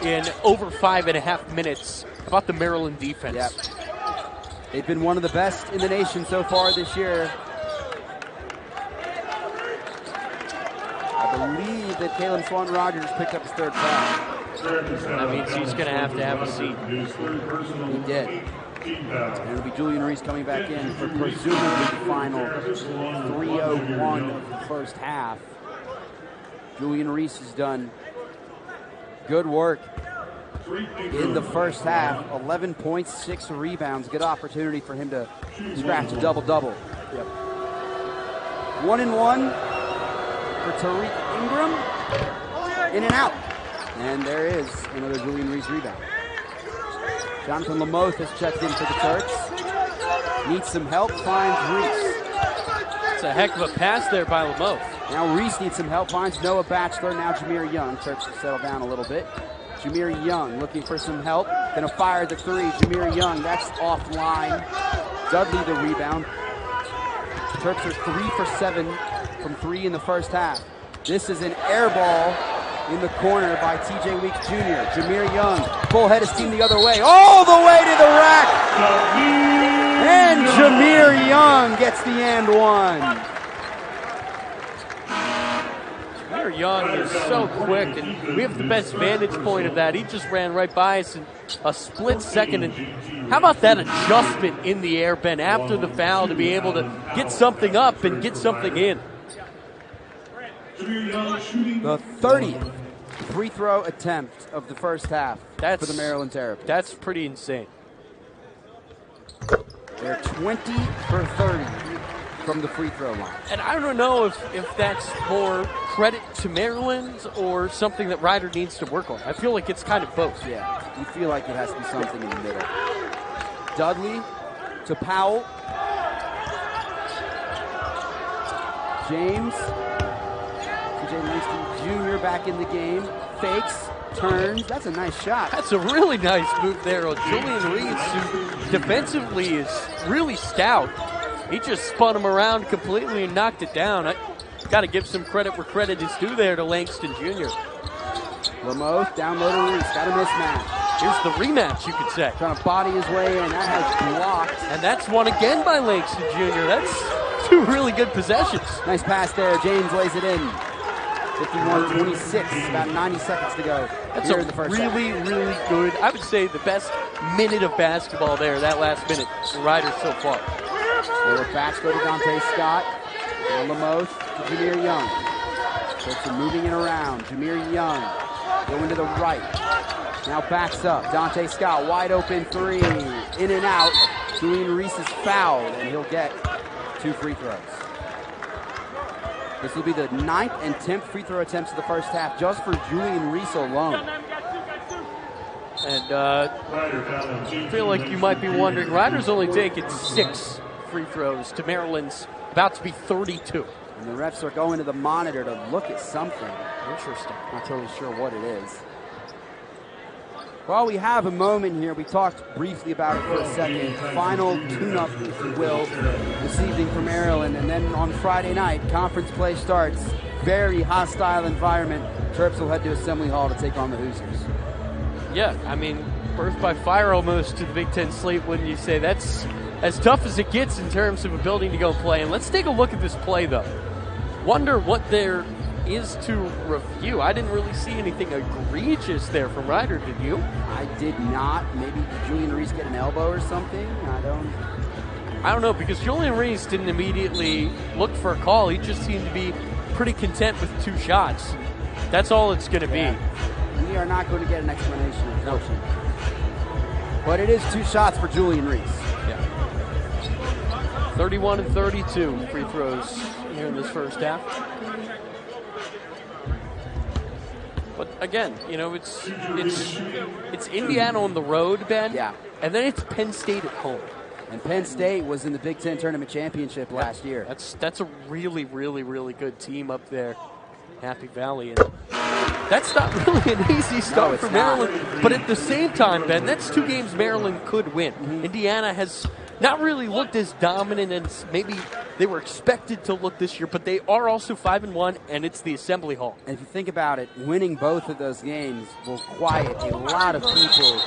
in over 5.5 minutes. How about the Maryland defense? Yep. They've been one of the best in the nation so far this year. I believe that Caleb Swan-Roger just picked up his third foul. That means he's going to have a seat. He did. And it'll be Julian Reese coming back in for presumably the final 3:01 of the first half. Julian Reese has done good work in the first half. 11 points, 6 rebounds. Good opportunity for him to scratch a double-double. Yep. 1-1 for Tariq Ingram. In and out. And there is another Julian Reese rebound. Jonathan Lamoth has checked in for the Terps. Needs some help, finds Reese. It's a heck of a pass there by Lamoth. Now Reese needs some help, finds Noah Batchelor, now Jameer Young. Terps to settle down a little bit. Jameer Young looking for some help. Gonna fire the three. Jameer Young, that's offline. Dudley the rebound. Terps are 3 for 7 from 3 in the first half. This is an air ball in the corner by T.J. Weeks Jr. Jameer Young, full head of steam the other way, all the way to the rack. And Jameer Young gets the and one. Jameer Young is so quick, and we have the best vantage point of that. He just ran right by us in a split second. And how about that adjustment in the air, Ben, after the foul to be able to get something up and get something in? The 30th free throw attempt of the first half for the Maryland Terrapins. That's pretty insane. They're 20 for 30 from the free throw line. And I don't know if that's more credit to Maryland or something that Ryder needs to work on. I feel like it's kind of both. Yeah, you feel like it has to be something in the middle. Dudley to Powell. James. T.J. Langston Jr. back in the game. Fakes, turns. That's a nice shot. That's a really nice move there on Julian Reese, who defensively is really stout. He just spun him around completely and knocked it down. I got to give some credit where credit is due there to Langston Jr. Lamoth down low to Reese. Got a mismatch. Here's the rematch, you could say. Trying to body his way in. That has blocked. And that's one again by Langston Jr. That's 2 really good possessions. Nice pass there. James lays it in. 51-26, about 90 seconds to go That's here a in the first really, half. really good, I would say the best minute of basketball there, that last minute for Riders so far. Forward backs go to Dante Scott. And Lamoth to Jameer Young. Turks moving it around. Jameer Young going to the right. Now backs up. Dante Scott, wide open three. In and out. Julian Reese is fouled, and he'll get 2 free throws. This will be the 9th and 10th free throw attempts of the first half just for Julian Reese alone. And I feel like you might be wondering, Riders only taking 6 free throws to Maryland's about to be 32. And the refs are going to the monitor to look at something. Interesting. Not totally sure what it is. While we have a moment here, we talked briefly about it for a second. Final tune-up, if you will, this evening for Maryland. And then on Friday night, conference play starts. Very hostile environment. Terps will head to Assembly Hall to take on the Hoosiers. Yeah, I mean, birth by fire almost to the Big Ten slate, wouldn't you say? That's as tough as it gets in terms of a building to go play. And let's take a look at this play, though. Wonder what there is to review. I didn't really see anything egregious there from Ryder, did you? I did not. Maybe did Julian Reese get an elbow or something? I don't know, because Julian Reese didn't immediately look for a call. He just seemed to be pretty content with 2 shots. That's all it's going to be. We are not going to get an explanation, unfortunately. But it is 2 shots for Julian Reese. Yeah. 31 and 32 free throws here in this first half. But again, you know, it's Indiana on the road, Ben. Yeah. And then it's Penn State at home. And Penn State was in the Big Ten Tournament Championship last year. That's a really, really, really good team up there, Happy Valley. And that's not really an easy start for Maryland. But at the same time, Ben, that's 2 games Maryland could win. Mm-hmm. Indiana has not really looked as dominant as maybe they were expected to look this year, but they are also 5-1, and it's the Assembly Hall. And if you think about it, winning both of those games will quiet a lot of people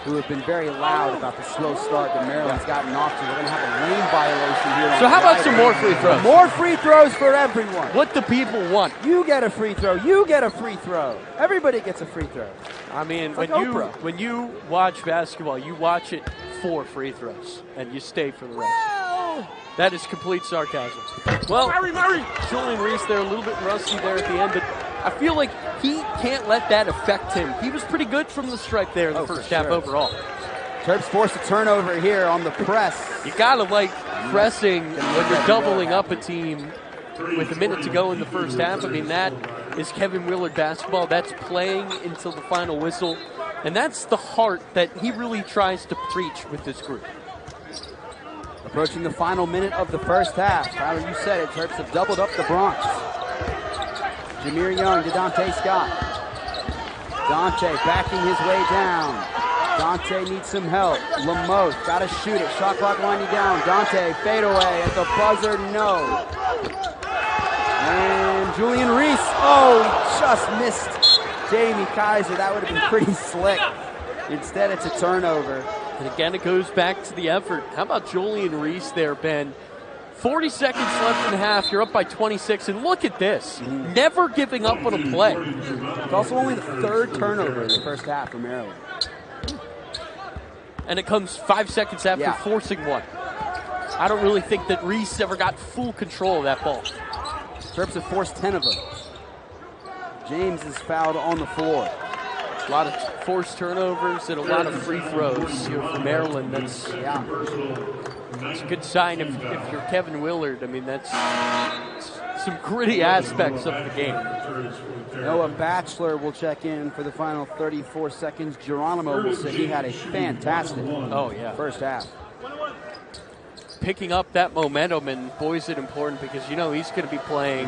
who have been very loud about the slow start that Maryland's gotten off to. We're going to have a lane violation here. So how about some more free throws? More free throws for everyone. What the people want. You get a free throw. You get a free throw. Everybody gets a free throw. I mean, like when you watch basketball, you watch it for free throws, and you stay for the rest. Well, that is complete sarcasm. Well, Julian Reese there, a little bit rusty there at the end, but I feel like he can't let that affect him. He was pretty good from the stripe there in the first half overall. Terps forced a turnover here on the press. You gotta like pressing when you're doubling up a team with a minute to go in the first half. I mean, that is Kevin Willard basketball. That's playing until the final whistle. And that's the heart that he really tries to preach with this group. Approaching the final minute of the first half. Tyler, you said it. Terps have doubled up the Bronx. Jameer Young to Dante Scott. Dante backing his way down. Dante needs some help. Lamoth got to shoot it. Shot clock winding down. Dante fade away at the buzzer. No. And Julian Reese. Oh, he just missed Jamie Kaiser. That would have been pretty slick. Instead, it's a turnover. And again, it goes back to the effort. How about Julian Reese there, Ben? 40 seconds left in the half. You're up by 26. And look at this. Never giving up on a play. It's also only the 3rd turnover in the first half for Maryland. And it comes 5 seconds after forcing one. I don't really think that Reese ever got full control of that ball. Terps have forced 10 of them. James is fouled on the floor. A lot of forced turnovers and a lot of free throws here for Maryland. That's a good sign if you're Kevin Willard. I mean, that's some gritty aspects of the game. Noah Batchelor will check in for the final 34 seconds. Geronimo will say he had a fantastic first half. Picking up that momentum, and boy, is it important, because you know he's going to be playing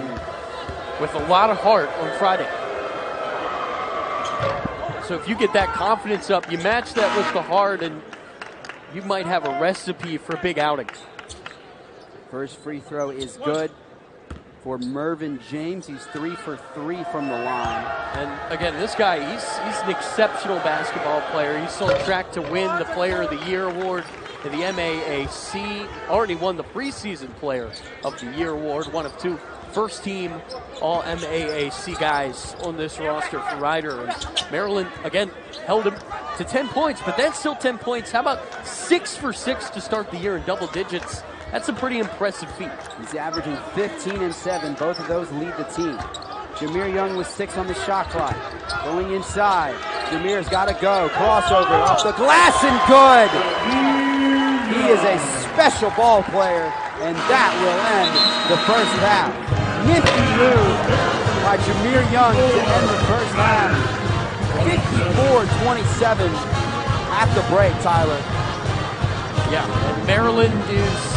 with a lot of heart on Friday. So if you get that confidence up, you match that with the heart, and you might have a recipe for a big outing. First free throw is good for Mervyn James. He's 3 for 3 from the line. And again, this guy, he's an exceptional basketball player. He's on track to win the Player of the Year award in the MAAC. Already won the preseason Player of the Year award, one of 2 first-team All-MAAC guys on this roster for Rider. And Maryland, again, held him to 10 points, but that's still 10 points. How about 6 for 6 to start the year in double digits? That's a pretty impressive feat. He's averaging 15 and 7. Both of those lead the team. Jameer Young with 6 on the shot clock. Going inside. Jameer's got to go. Crossover off the glass and good. He is a special ball player, and that will end the first half. Nifty move by Jameer Young to end the first half. 54-27 at the break, Tyler. Yeah, and Maryland is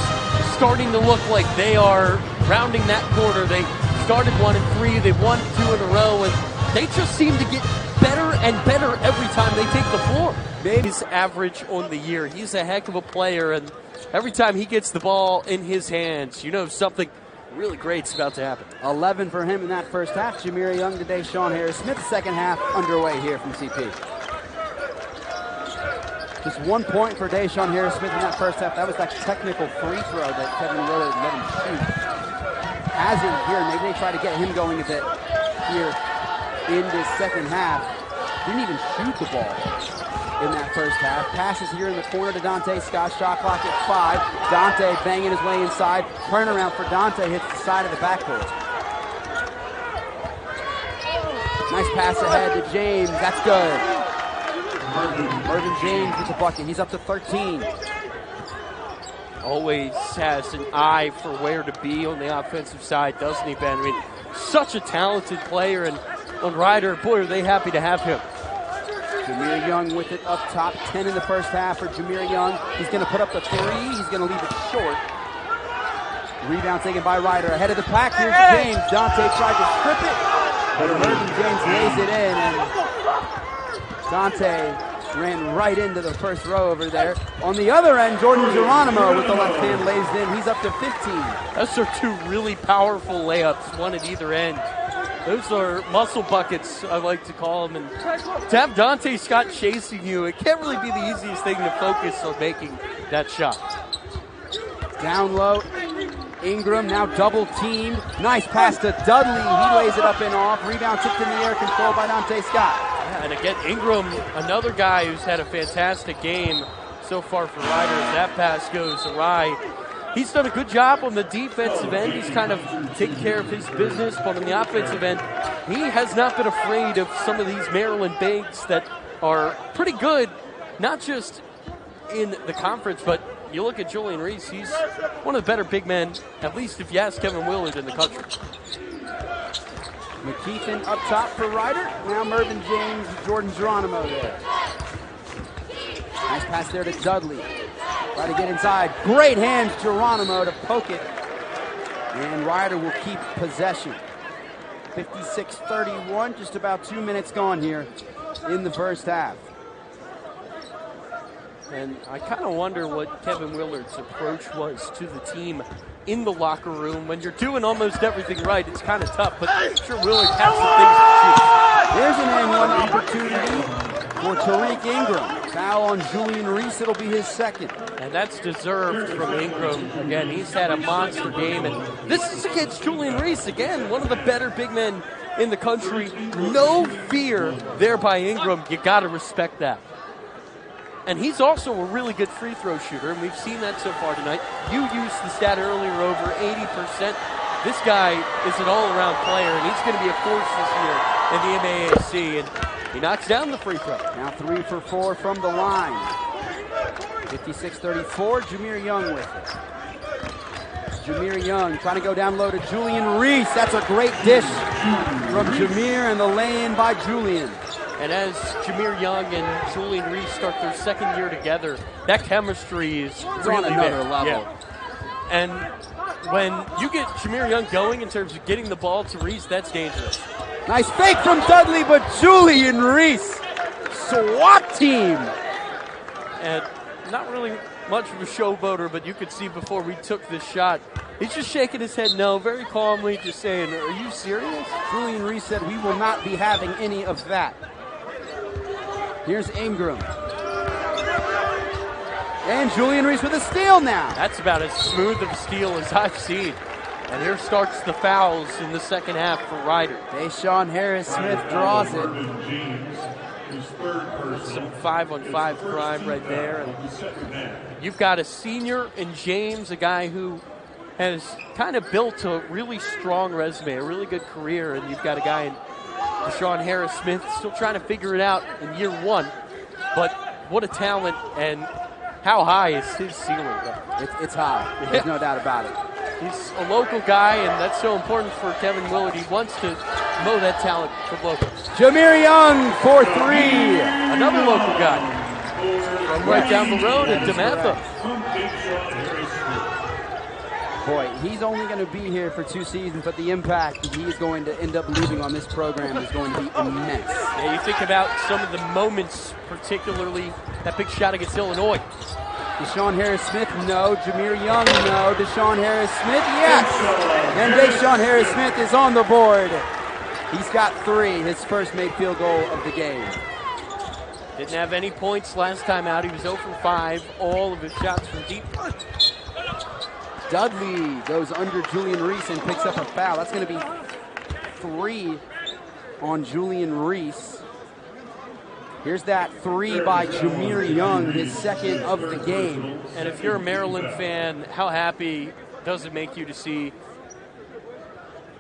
starting to look like they are rounding that corner. They started 1 and 3, they've won 2 in a row, and they just seem to get better and better every time they take the floor. His average on the year, he's a heck of a player, and every time he gets the ball in his hands, you know something really great's about to happen. 11 for him in that first half. Jameer Young today, Sean Harris-Smith, second half underway here from CP. Just 1 point for Deshaun Harris-Smith in that first half. That was that technical free throw that Kevin Willard let him shoot. Has him here. Maybe they try to get him going a bit here in this second half. Didn't even shoot the ball in that first half. Passes here in the corner to Dante Scott. Shot clock at 5. Dante banging his way inside. Turnaround for Dante. Hits the side of the backboard. Nice pass ahead to James. That's good. Mervyn James with the bucket. He's up to 13. Always has an eye for where to be on the offensive side, doesn't he, Ben? I mean, such a talented player, and on Rider, boy, are they happy to have him. Jameer Young with it up top. 10 in the first half for Jameer Young. He's going to put up the 3. He's going to leave it short. Rebound taken by Rider. Ahead of the pack, here's James. Dante tried to strip it, but Mervyn James lays it in, and Dante ran right into the first row over there. On the other end, Jordan Geronimo with the left hand lays it in. He's up to 15. Those are 2 really powerful layups, one at either end. Those are muscle buckets, I like to call them. And to have Dante Scott chasing you, it can't really be the easiest thing to focus on making that shot. Down low, Ingram now double teamed. Nice pass to Dudley. He lays it up and off. Rebound tipped in the air, controlled by Dante Scott. Yeah, and again, Ingram, another guy who's had a fantastic game so far for Rider. That pass goes awry. He's done a good job on the defensive end. He's kind of taken care of his business, but on the offensive end, he has not been afraid of some of these Maryland bigs that are pretty good, not just in the conference, but you look at Julian Reese, he's one of the better big men, at least if you ask Kevin Willard, in the country. McKeithen up top for Rider. Now Mervyn James, Jordan Geronimo there. Nice pass there to Dudley. Try to get inside. Great hands, Geronimo, to poke it. And Rider will keep possession. 56-31, just about 2 minutes gone here in the first half. And I kind of wonder what Kevin Willard's approach was to the team in the locker room. When you're doing almost everything right, it's kind of tough, but I'm sure Willard has some things to shoot. Here's an and 1 opportunity for Tariq Ingram. Foul on Julian Reese. It'll be his second. And that's deserved from Ingram. Again, he's had a monster game. And this is against Julian Reese. Again, one of the better big men in the country. No fear there by Ingram. You got to respect that. And he's also a really good free throw shooter, and we've seen that so far tonight. You used the stat earlier, over 80%. This guy is an all-around player, and he's going to be a force this year in the MAAC, and he knocks down the free throw. Now 3 for 4 from the line. 56-34, Jameer Young with it. Jameer Young trying to go down low to Julian Reese. That's a great dish from Jameer, and the lay-in by Julian. And as Jameer Young and Julian Reese start their second year together, that chemistry is really on another big. level. Yeah. And when you get Jameer Young going in terms of getting the ball to Reese, that's dangerous. Nice fake from Dudley, but Julian Reese, SWAT team. And not really much of a showboater, but you could see before we took this shot, He's just shaking his head no, very calmly, just saying, are you serious? Julian Reese said, we will not be having any of that. Here's Ingram. And Julian Reese with a steal now. That's about as smooth of a steal as I've seen. And here starts the fouls in the second half for Rider. Deshaun Harris-Smith draws it. Some 5-on-5 crime right there. And you've got a senior in James, a guy who has kind of built a really strong resume, a really good career, and you've got a guy in Deshaun Harris-Smith still trying to figure it out in year one. But what a talent, and how high is his ceiling? It's high. There's no doubt about it. He's a local guy, and that's so important for Kevin Willard. He wants to know that talent from locals. Jahmir Young for three. Another local guy from right down the road at DeMatha. Boy, he's only going to be here for 2 seasons, but the impact he is going to end up leaving on this program is going to be immense. Yeah, you think about some of the moments, particularly that big shot against Illinois. Deshaun Harris-Smith, no. Jahmir Young, no. Deshaun Harris-Smith, yes. And Deshaun Harris-Smith is on the board. He's got 3, his first made field goal of the game. Didn't have any points last time out. He was 0 for 5. All of his shots from deep. Dudley goes under Julian Reese and picks up a foul. That's going to be 3 on Julian Reese. Here's that 3 by Jahmir Young, his second of the game. And if you're a Maryland fan, how happy does it make you to see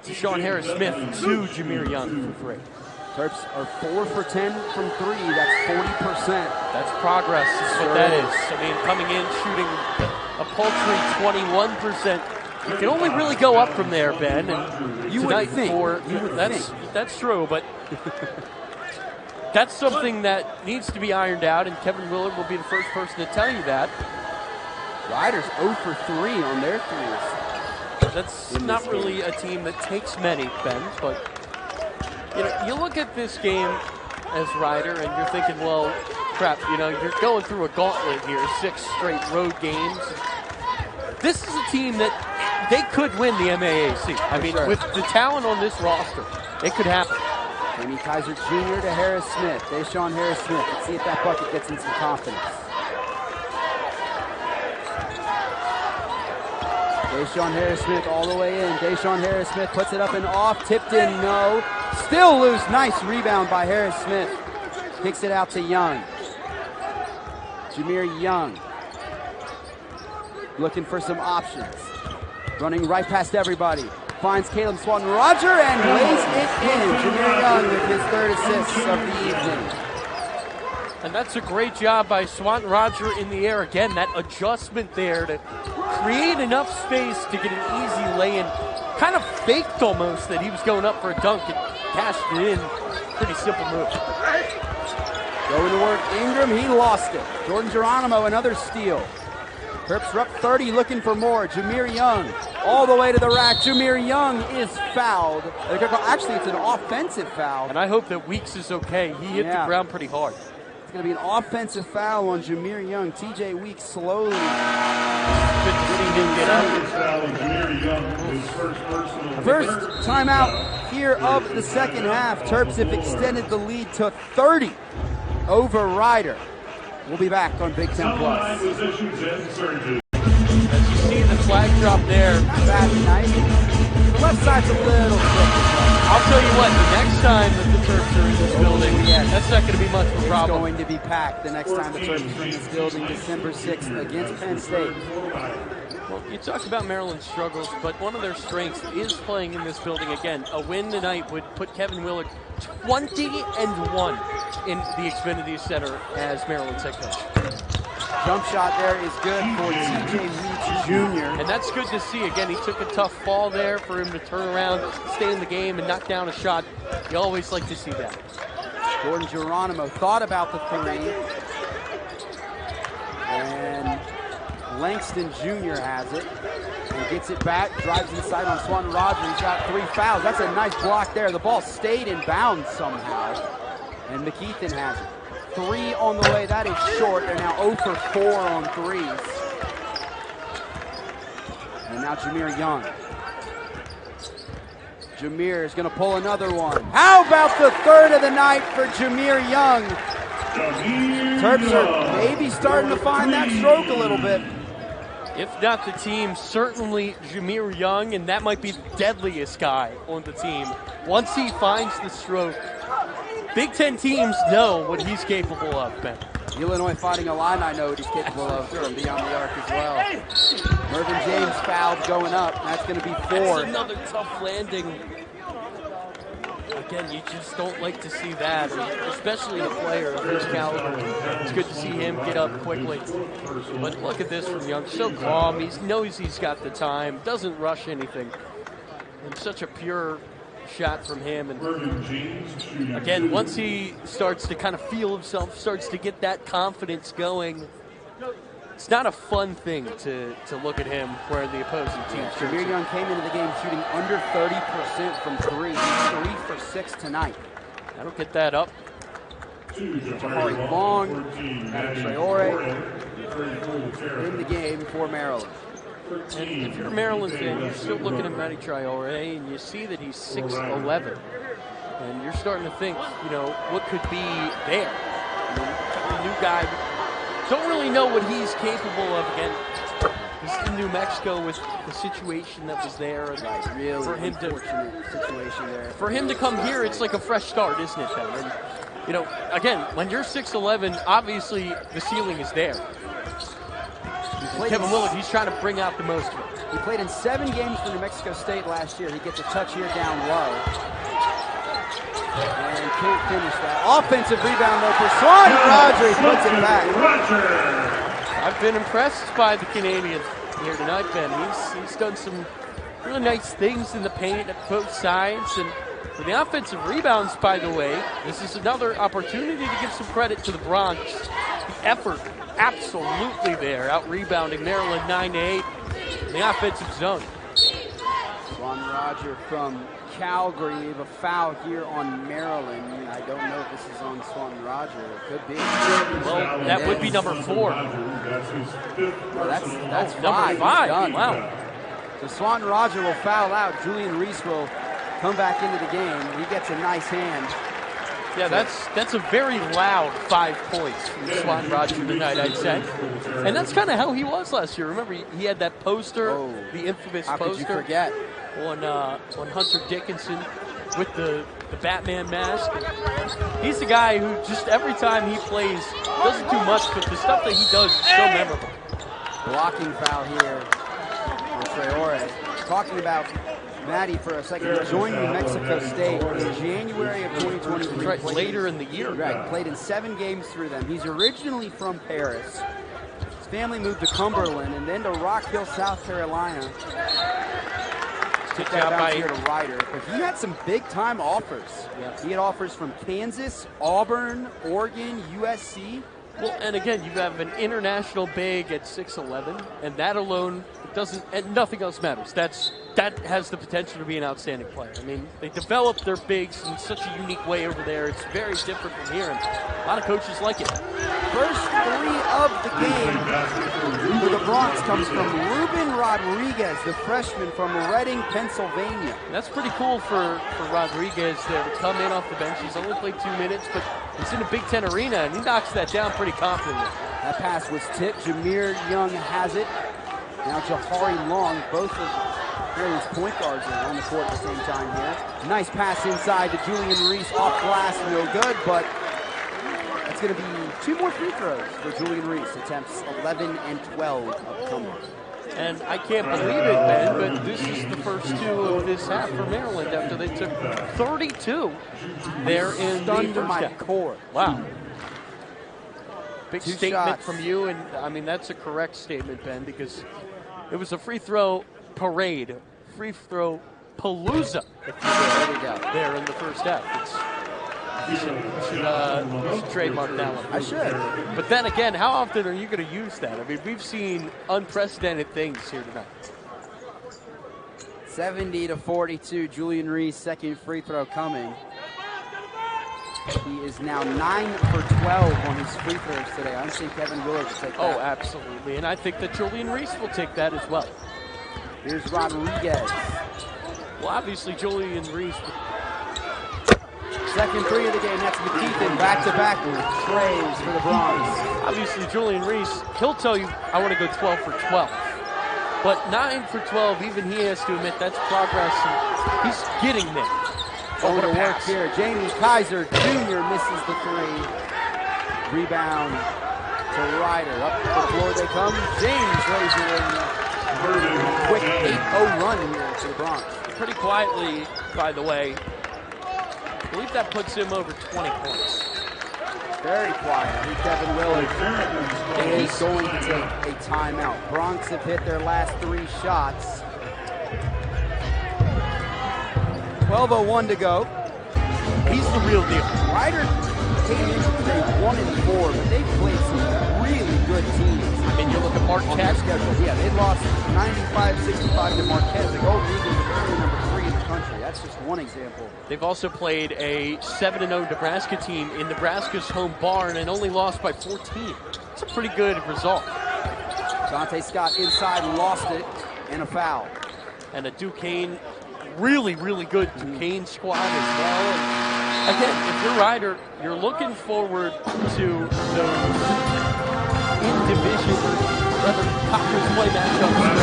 Deshaun Harris-Smith to Jahmir Young for 3? Terps are 4 for 10 from 3. That's 40%. That's progress, is what that is. I mean, coming in, shooting a paltry 21%. You can only really go up from there, Ben. And you would think. That's true, but that's something that needs to be ironed out, and Kevin Willard will be the first person to tell you that. Riders 0 for 3 on their threes. That's not really a team that takes many, Ben, but you look at this game as Rider, and you're thinking, well, crap, you're going through a gauntlet here, 6 straight road games. This is a team that they could win the MAAC. I mean, with the talent on this roster, it could happen. Jamie Kaiser Jr. to Harris-Smith. Deshaun Harris-Smith. Let's see if that bucket gets him some confidence. Deshaun Harris-Smith all the way in. Deshaun Harris-Smith puts it up and off. Tipped in, no. Still loose. Nice rebound by Harris-Smith. Kicks it out to Young. Jahmir Young. Looking for some options. Running right past everybody. Finds Caleb Swanton-Roger and lays it in. Jahmir Young with his 3rd assist of the evening. And that's a great job by Swanton-Roger in the air. Again, that adjustment there to create enough space to get an easy lay-in. Kind of faked almost that he was going up for a dunk and cashed it in. Pretty simple move. Going to work Ingram, he lost it. Jordan Geronimo, another steal. Terps are up 30, looking for more. Jahmir Young all the way to the rack. Jahmir Young is fouled. Actually, it's an offensive foul. And I hope that Weeks is okay. He hit the ground pretty hard. It's going to be an offensive foul on Jahmir Young. TJ Weeks slowly. Good to see him get up. First timeout here of the second half. Terps have extended the lead to 30 over Rider. We'll be back on Big Ten Plus. As you see the flag drop there. Not bad tonight. The left side's a little slippery. I'll tell you what, the next time that the Terps are in this building, that's not going to be much of a problem. It's going to be packed the next time the Terps are in this building, December 6th against Penn State. Well, you talk about Maryland's struggles, but one of their strengths is playing in this building again. A win tonight would put Kevin Willard 20-1 in the Xfinity Center as Maryland's head coach. Jump shot there is good for TJ Weeks Jr. And that's good to see. Again, he took a tough fall there for him to turn around, stay in the game, and knock down a shot. You always like to see that. Jordan Geronimo thought about the 3. And Langston Jr. has it. And gets it back, drives inside on Swanton-Roger. He's got 3 fouls. That's a nice block there. The ball stayed in bounds somehow. And McKeithen has it. 3 on the way. That is short. They're now 0 for 4 on 3s. And Now Jameer Young. Jameer is going to pull another one. How about the third of the night for Jameer Young? Terps are maybe starting to find that stroke a little bit. If not the team, certainly Jameer Young, and that might be the deadliest guy on the team. Once he finds the stroke, Big Ten teams know what he's capable of, Ben. Illinois Fighting Illini know what he's capable of from beyond the arc as well. Mervyn James fouled going up. That's going to be 4. That's another tough landing. Again, you just don't like to see that, especially in a player of his caliber. It's good to see him get up quickly. But look at this from Young. So calm. He knows he's got the time. Doesn't rush anything. And such a pure shot from him. And again, once he starts to kind of feel himself, starts to get that confidence going, it's not a fun thing to look at him where the opposing team. Jameer Young came into the game shooting under 30% from 3. He's 3 for 6 tonight. That'll get that up. Jahari Long, Adam Traore in the game for Maryland. And if you're a Maryland fan, you're still looking at Matty Traore, and you see that he's 6'11", and you're starting to think, what could be there? The new guy, don't really know what he's capable of. Again, this is in New Mexico with the situation that was there. Right, really for him unfortunate situation there. For him to come here, it's like a fresh start, isn't it, Ben? And, again, when you're 6'11", obviously the ceiling is there. Kevin Willard, he's trying to bring out the most of it. He played in 7 games for New Mexico State last year. He gets a touch here down low. And can't finish that. Offensive rebound, though, for Swan Rogers. Puts it back. I've been impressed by the Canadian here tonight, Ben. He's done some really nice things in the paint at both sides. And for the offensive rebounds, by the way, this is another opportunity to give some credit to the Bronx. The effort absolutely there, out-rebounding Maryland 9-8 in the offensive zone. Swan Roger from Calgary. We have a foul here on Maryland. I don't know if this is on Swan Roger. It could be. Well, that would be number 4. That's 5. Number 5. Wow. So Swan Roger will foul out. Julian Reese will come back into the game. He gets a nice hand. Yeah, that's a very loud 5 points from Swan Roger tonight, I'd say. And that's kind of how he was last year. Remember, he had that poster, the infamous how poster. Could you forget? On Hunter Dickinson with the Batman mask. He's the guy who just every time he plays doesn't do much, but the stuff that he does is so memorable. Blocking foul here for Traore. Talking about Matty for a second. Joined New Mexico State in January of 2023. That's right, later in the year. Right, played in 7 games through them. He's originally from Paris. His family moved to Cumberland and then to Rock Hill, South Carolina. Took that down here to Ryder. But he had some big-time offers. Yeah. He had offers from Kansas, Auburn, Oregon, USC. Well, and again, you have an international big at 6'11", and that alone doesn't, and nothing else matters. That has the potential to be an outstanding player. I mean, they develop their bigs in such a unique way over there. It's very different from here, and a lot of coaches like it. First 3 of the game for the Bronx comes from Ruben Rodriguez, the freshman from Reading, Pennsylvania. And that's pretty cool for Rodriguez there to come in off the bench. He's only played 2 minutes, but he's in a Big Ten arena, and he knocks that down pretty confidently. That pass was tipped. Jameer Young has it. Now Jahari Long, both of Maryland's point guards are on the court at the same time here. Nice pass inside to Julian Reese, off glass, no good, but that's going to be 2 more free throws for Julian Reese. Attempts 11 and 12 upcoming. And I can't believe it, Ben, but this is the first 2 of this half for Maryland after they took 32 there in the Stunned to first my half. core. Wow. Big 2 statement shots from you, and I mean, that's a correct statement, Ben, because it was a free throw parade, free throw palooza, if you will, there in the first half. You should trademark that one. I should. But then again, how often are you going to use that? I mean, we've seen unprecedented things here tonight. 70-42, Julian Reese, second free throw coming. He is now 9 for 12 on his free throws today. I'm seeing Kevin Willard to take that. Oh, absolutely. And I think that Julian Reese will take that as well. Here's Rodriguez. Well, obviously, Julian Reese. Second three of the game. That's McKeithen. Back-to-back trays for the Bronx. Obviously, Julian Reese, he'll tell you, I want to go 12 for 12. But 9 for 12, even he has to admit that's progress. And he's getting there. Over to work here. Jamie Kaiser Jr. misses the three. Rebound to Ryder. Up the floor they come. James lays it in. Quick 8-0 run here to the Bronx. Pretty quietly, by the way. I believe that puts him over 20 points. Very quiet. Kevin Willard is going to take a timeout. Bronx have hit their last 3 shots. 12:01 to go. He's the real deal. Ryder came into today 1-4, but they played some really good teams. I mean, you look at Marquette. On their schedule. Yeah, they lost 95-65 to Marquette. The Gold Eagles are currently number 3 in the country. That's just one example. They've also played a 7-0 Nebraska team in Nebraska's home barn and only lost by 14. It's a pretty good result. Dante Scott inside, lost it, and a foul. And a Duquesne, really, really good Duquesne squad as well. And again, if you're Ryder, you're looking forward to those in-division, rather conference play matchups where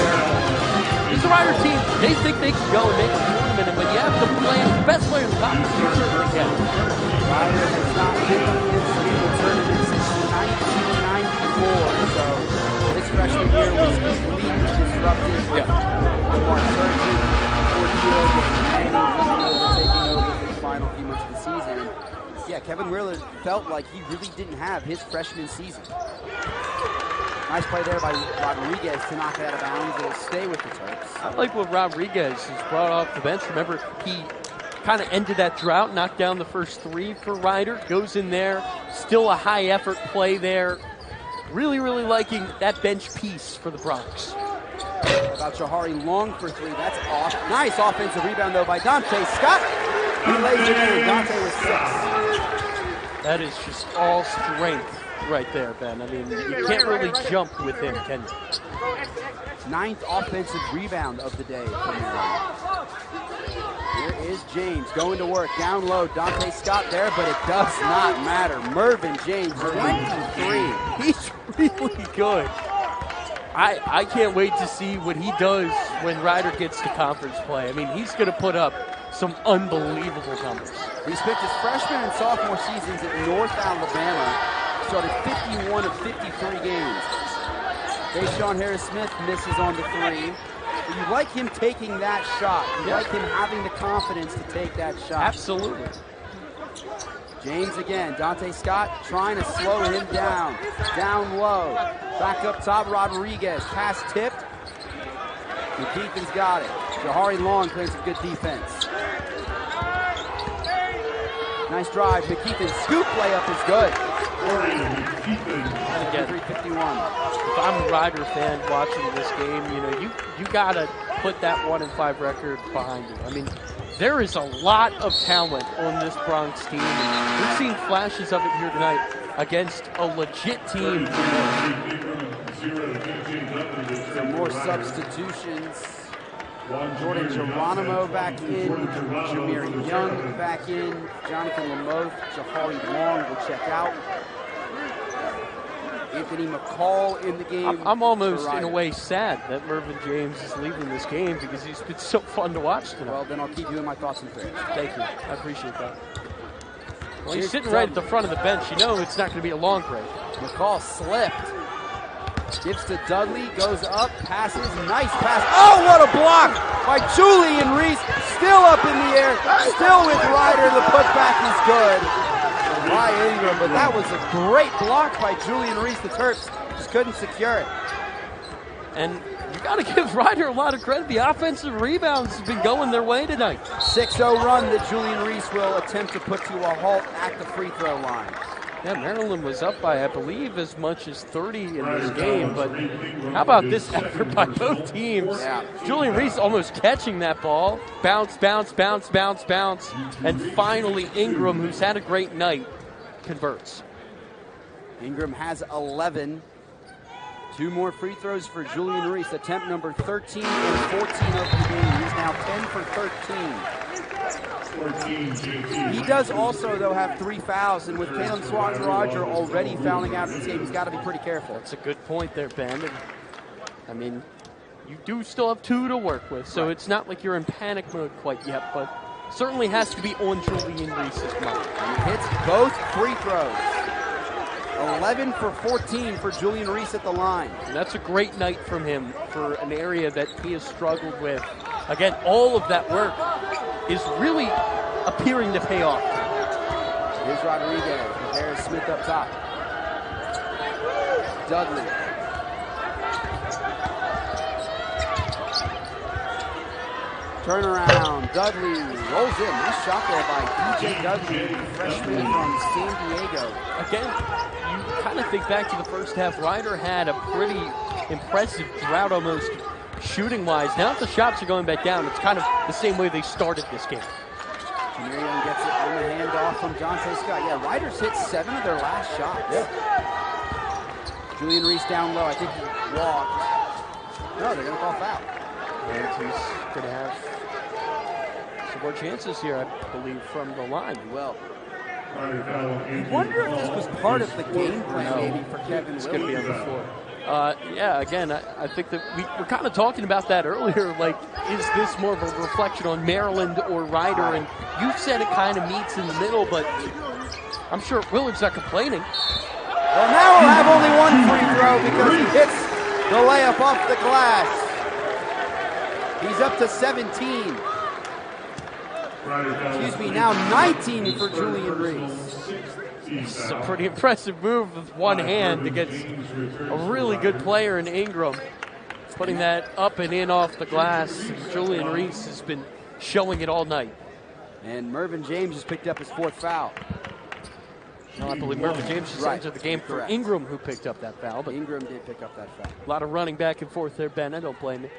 it's a Ryder team. They think they can go and make a tournament, but you have to play the best player in the conference. Yeah. Ryder has not been in the tournament since 1994, so his freshman year was completely disrupted. Yeah. Lamar Surgeon, Ordeal, Manning taking over for the final few months of the season. Yeah, Kevin Willard felt like he really didn't have his freshman season. Nice play there by Rodriguez to knock it out of bounds. It'll stay with the Terps. I like what Rodriguez has brought off the bench. Remember, he kind of ended that drought, knocked down the first 3 for Ryder, goes in there, still a high effort play there. Really, really liking that bench piece for the Bronx. About Jahari Long for 3. That's off. Nice offensive rebound, though, by Dante Scott. He lays it in. Dante with 6. That is just all strength right there, Ben. I mean, you can't really jump with him, can you? 9th offensive rebound of the day for Maryland. Here is James going to work. Down low, Dante Scott there, but it does not matter. Mervyn James, 23. He's really good. I can't wait to see what he does when Ryder gets to conference play. I mean, he's going to put up some unbelievable numbers. He spent his freshman and sophomore seasons at North Alabama. Started 51 of 53 games. Deshaun Harris-Smith misses on the 3. But you like him taking that shot. You like him having the confidence to take that shot. Absolutely. James again. Dante Scott trying to slow him down. Down low. Back up top, Rodriguez. Pass tipped. McKeithen's got it. Jahari Long playing some good defense. Nice drive. McKeithen scoop layup is good. And again, 3:51. if I'm a Ryder fan watching this game, you know, you gotta put that 1-5 record behind you. I mean, there is a lot of talent on this Bronx team. And we've seen flashes of it here tonight against a legit team. Some more substitutions. Jordan Geronimo back in. Jameer Young back in. Jonathan Lamoth. Jahari Long will check out. Anthony McCall in the game. I'm almost, in a way, sad that Mervyn James is leaving this game because he's been so fun to watch tonight. Well, then I'll keep you in my thoughts and prayers. Thank you. I appreciate that. Well, he's sitting right at the front of the bench. You know it's not going to be a long break. McCall slipped. Gives to Dudley, goes up, passes, nice pass. Oh, what a block by Julian Reese. Still up in the air, still with Ryder. The putback is good by Ingram, but that was a great block by Julian Reese. The Terps just couldn't secure it. And you got to give Ryder a lot of credit. The offensive rebounds have been going their way tonight. 6-0 run that Julian Reese will attempt to put to a halt at the free throw line. Yeah, Maryland was up by, I believe, as much as 30 in this game, but how about this effort by both teams? Yeah. Julian Reese almost catching that ball. Bounce, bounce, bounce, bounce, bounce. And finally, Ingram, who's had a great night, converts. Ingram has 11. 2 more free throws for Julian Reese. Attempt number 13 and 14 of the game. He's now 10 for 13. He does also, though, have 3 fouls, and with Caleb Swanton-Roger already fouling out of this game, he's got to be pretty careful. That's a good point there, Ben. And, I mean, you do still have 2 to work with, so it's not like you're in panic mode quite yet, but certainly has to be on Julian Reese's mind. And he hits both free throws. 11 for 14 for Julian Reese at the line. And that's a great night from him for an area that he has struggled with. Again, all of that work is really appearing to pay off. Here's Rodriguez with Harris Smith up top. Dudley. Turnaround. Dudley rolls in. Nice shot there by DJ Dudley, the freshman from San Diego. Again, you kind of think back to the first half. Ryder had a pretty impressive drought almost shooting-wise. Now that the shots are going back down, it's kind of the same way they started this game. Jameer Young gets it on the handoff from Jonte Scott. Yeah, Ryder's hit 7 of their last shots. Yeah. Julian Reese down low. I think he walked. No, they're going to call foul. And he's going to have some more chances here, I believe, from the line. Well, I wonder if this was part of the game plan, maybe, for Kevin It's going to be on the floor. Yeah, again, I think that we were kind of talking about that earlier. Like, is this more of a reflection on Maryland or Ryder? And you said it kind of meets in the middle, but I'm sure Willard's not complaining. Well, now we'll have only 1 free throw because he hits the layup off the glass. He's up to 17. Excuse me, now 19 for Julian Reese. It's a pretty impressive move with one hand against a really good player in Ingram. Putting that up and in off the glass. Julian Reese has been showing it all night. And Mervyn James has picked up his 4th foul. No, I believe Mervyn James just entered the game for Ingram, who picked up that foul. But Ingram did pick up that foul. A lot of running back and forth there, Ben. I don't blame you.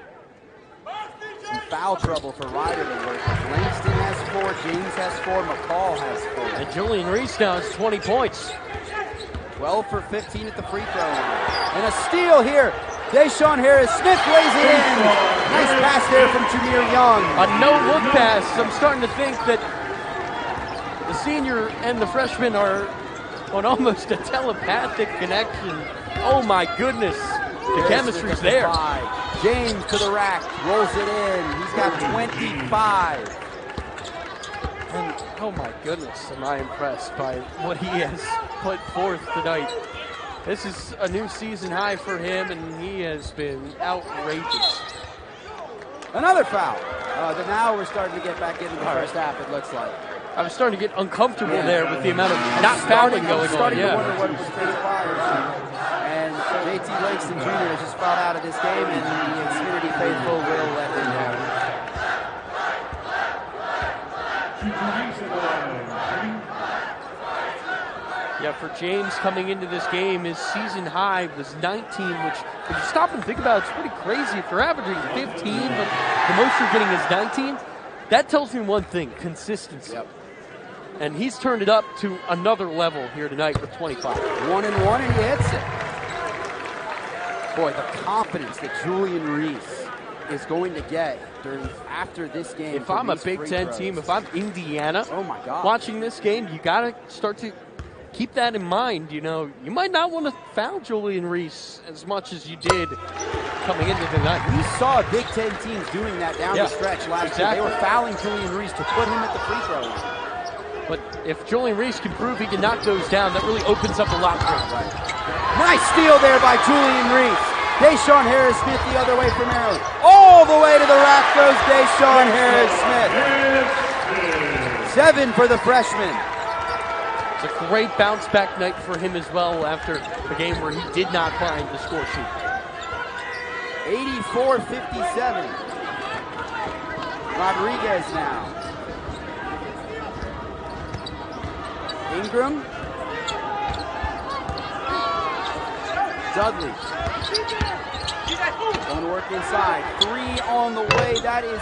Some foul trouble for Ryder to work. Langston has 4, James has 4, McCall has 4. And Julian Reese now has 20 points. 12 for 15 at the free throw line. And a steal here. Deshaun Harris-Smith lays it in. Nice pass there from Jameer Young. A no-look pass. I'm starting to think that the senior and the freshman are on almost a telepathic connection. Oh, my goodness. The chemistry's there. James to the rack, rolls it in. He's got 25. And oh my goodness, am I impressed by what he has put forth tonight. This is a new season high for him, and he has been outrageous. Another foul. Now we're starting to get back into the first half, it looks like. I was starting to get uncomfortable there with the amount of not fouling going on. Starting to wonder what it was transpiring. And JT Langston Jr. has just fouled out of this game, and the Xfinity faithful will let him down. Yeah, for James coming into this game, his season high was 19, which, if you stop and think about it, it's pretty crazy. If you're averaging 15, but the most you're getting is 19, that tells me one thing, consistency. Yep. And he's turned it up to another level here tonight with 25. 1 and 1, and he hits it. Boy, the confidence that Julian Reese is going to get after this game. If I'm a Big Ten team, if I'm Indiana, oh my God, watching this game, you got to start to keep that in mind. You know, you might not want to foul Julian Reese as much as you did coming into the night. We saw Big Ten teams doing that down the stretch last year. They were fouling Julian Reese to put him at the free throw line. But if Julian Reese can prove he can knock those down, that really opens up a lot for him. Right. Nice steal there by Julian Reese. Deshaun Harris-Smith the other way from Maryland. All the way to the rack goes Deshaun Harris-Smith. 7 for the freshman. It's a great bounce back night for him as well after the game where he did not find the score sheet. 84-57. Rodriguez now. Ingram. Dudley. Going to work inside. 3 on the way. That is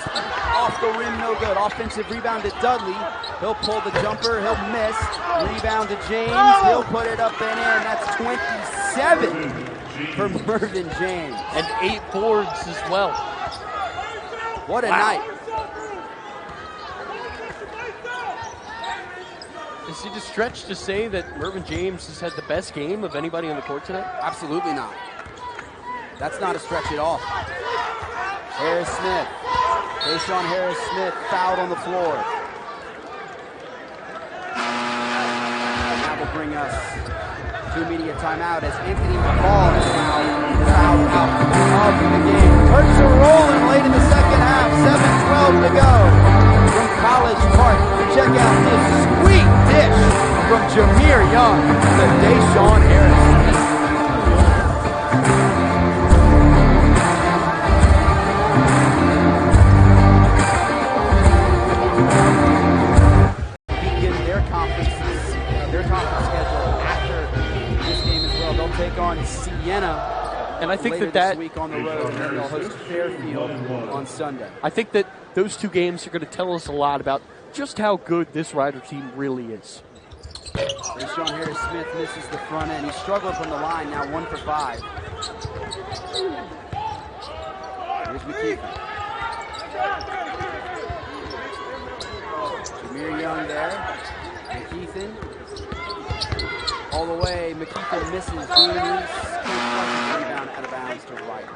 off the rim, no good. Offensive rebound to Dudley. He'll pull the jumper. He'll miss. Rebound to James. He'll put it up and in. That's 27 for Mervyn James. And 8 boards as well. What a night. Is it a stretch to say that Mervyn James has had the best game of anybody on the court tonight? Absolutely not. That's not a stretch at all. Harris Smith. Deshaun Harris Smith fouled on the floor. And that will bring us to immediate timeout as Anthony McCall is now fouled out of the game. Turks are rolling late in the second half. 7:12 to go from College Park. Check out this sweet dish from Jameer Young to Deshaun Harris. Take on Siena, and I think later that this week on the road, and then they'll host Fairfield on Sunday. I think that those two games are going to tell us a lot about just how good this Rider team really is. Deshaun Harris Smith misses the front end. He struggled from the line, now 1 for 5. Here's McKeithen. Jameer Young there. McKeithen. All the way, McKeithen misses. Dean rebound out of bounds to Ryder.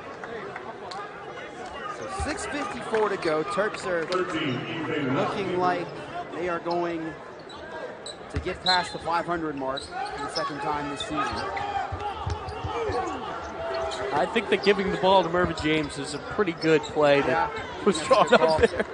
So 6:54 to go. Terps are looking like they are going to get past the 500 mark for the second time this season. I think that giving the ball to Mervyn James is a pretty good play that was drawn up there.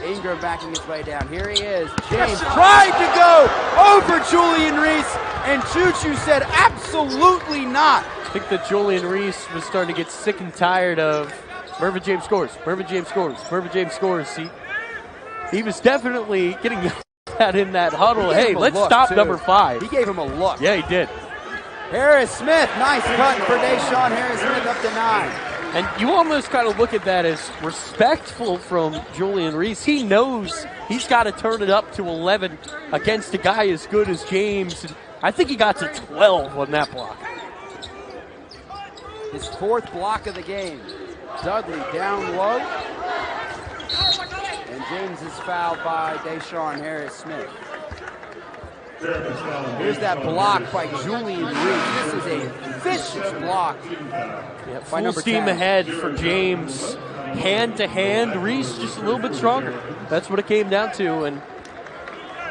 Ingram backing his way down. Here he is. James tried to go over Julian Reese, and Choo-Choo said absolutely not. I think that Julian Reese was starting to get sick and tired of Mervyn James scores. Mervyn James scores. Mervyn James scores. He was definitely getting that in that huddle. Hey, let's stop number 5. He gave him a look. Yeah, he did. Harris Smith, nice cut for Deshaun Harris Smith up to 9. And you almost kind of look at that as respectful from Julian Reese. He knows he's got to turn it up to 11 against a guy as good as James. And I think he got to 12 on that block. His 4th block of the game. Dudley down low. And James is fouled by Deshaun Harris Smith. Here's that block by Julian Reese. This is a vicious block. Yeah, full steam ahead for James. Hand to hand, Reese just a little bit stronger. That's what it came down to. And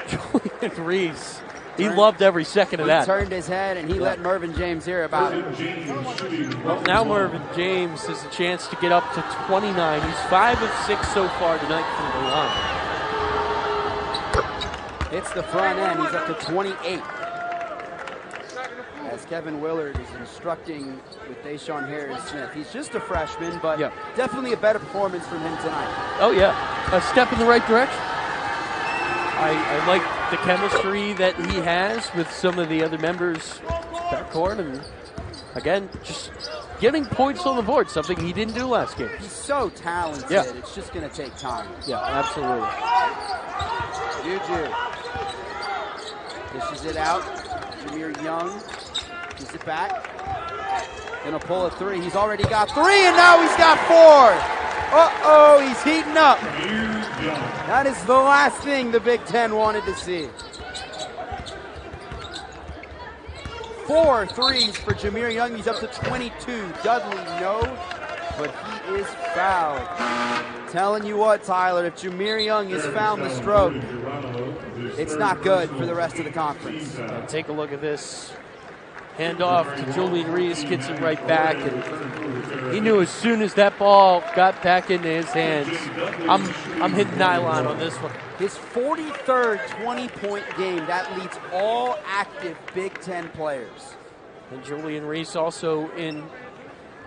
Julian Reese, he loved every second of that. He turned his head and he let Mervyn James hear about it. Well, now Mervyn James has a chance to get up to 29. He's 5 of 6 so far tonight from the line. Hits the front end. He's up to 28. As Kevin Willard is instructing with Deshaun Harris Smith. He's just a freshman, but definitely a better performance from him tonight. Oh, yeah. A step in the right direction. I like the chemistry that he has with some of the other members backcourt. And, again, just getting points on the board, something he didn't do last game. He's so talented. Yeah. It's just going to take time. Yeah, absolutely. Juju dishes it out. Jameer Young gives it back. Gonna pull a 3. He's already got 3, and now he's got 4. Uh-oh, he's heating up. That is the last thing the Big Ten wanted to see. 4 threes for Jameer Young. He's up to 22. Dudley, no, but he is fouled. Telling you what, Tyler, if Jameer Young has found the stroke, it's not good for the rest of the conference. Take a look at this. Hand off to Julian Reese, gets it right back, and he knew as soon as that ball got back into his hands, I'm hitting nylon on this one. His 43rd 20-point game. That leads all active Big Ten players. And Julian Reese also in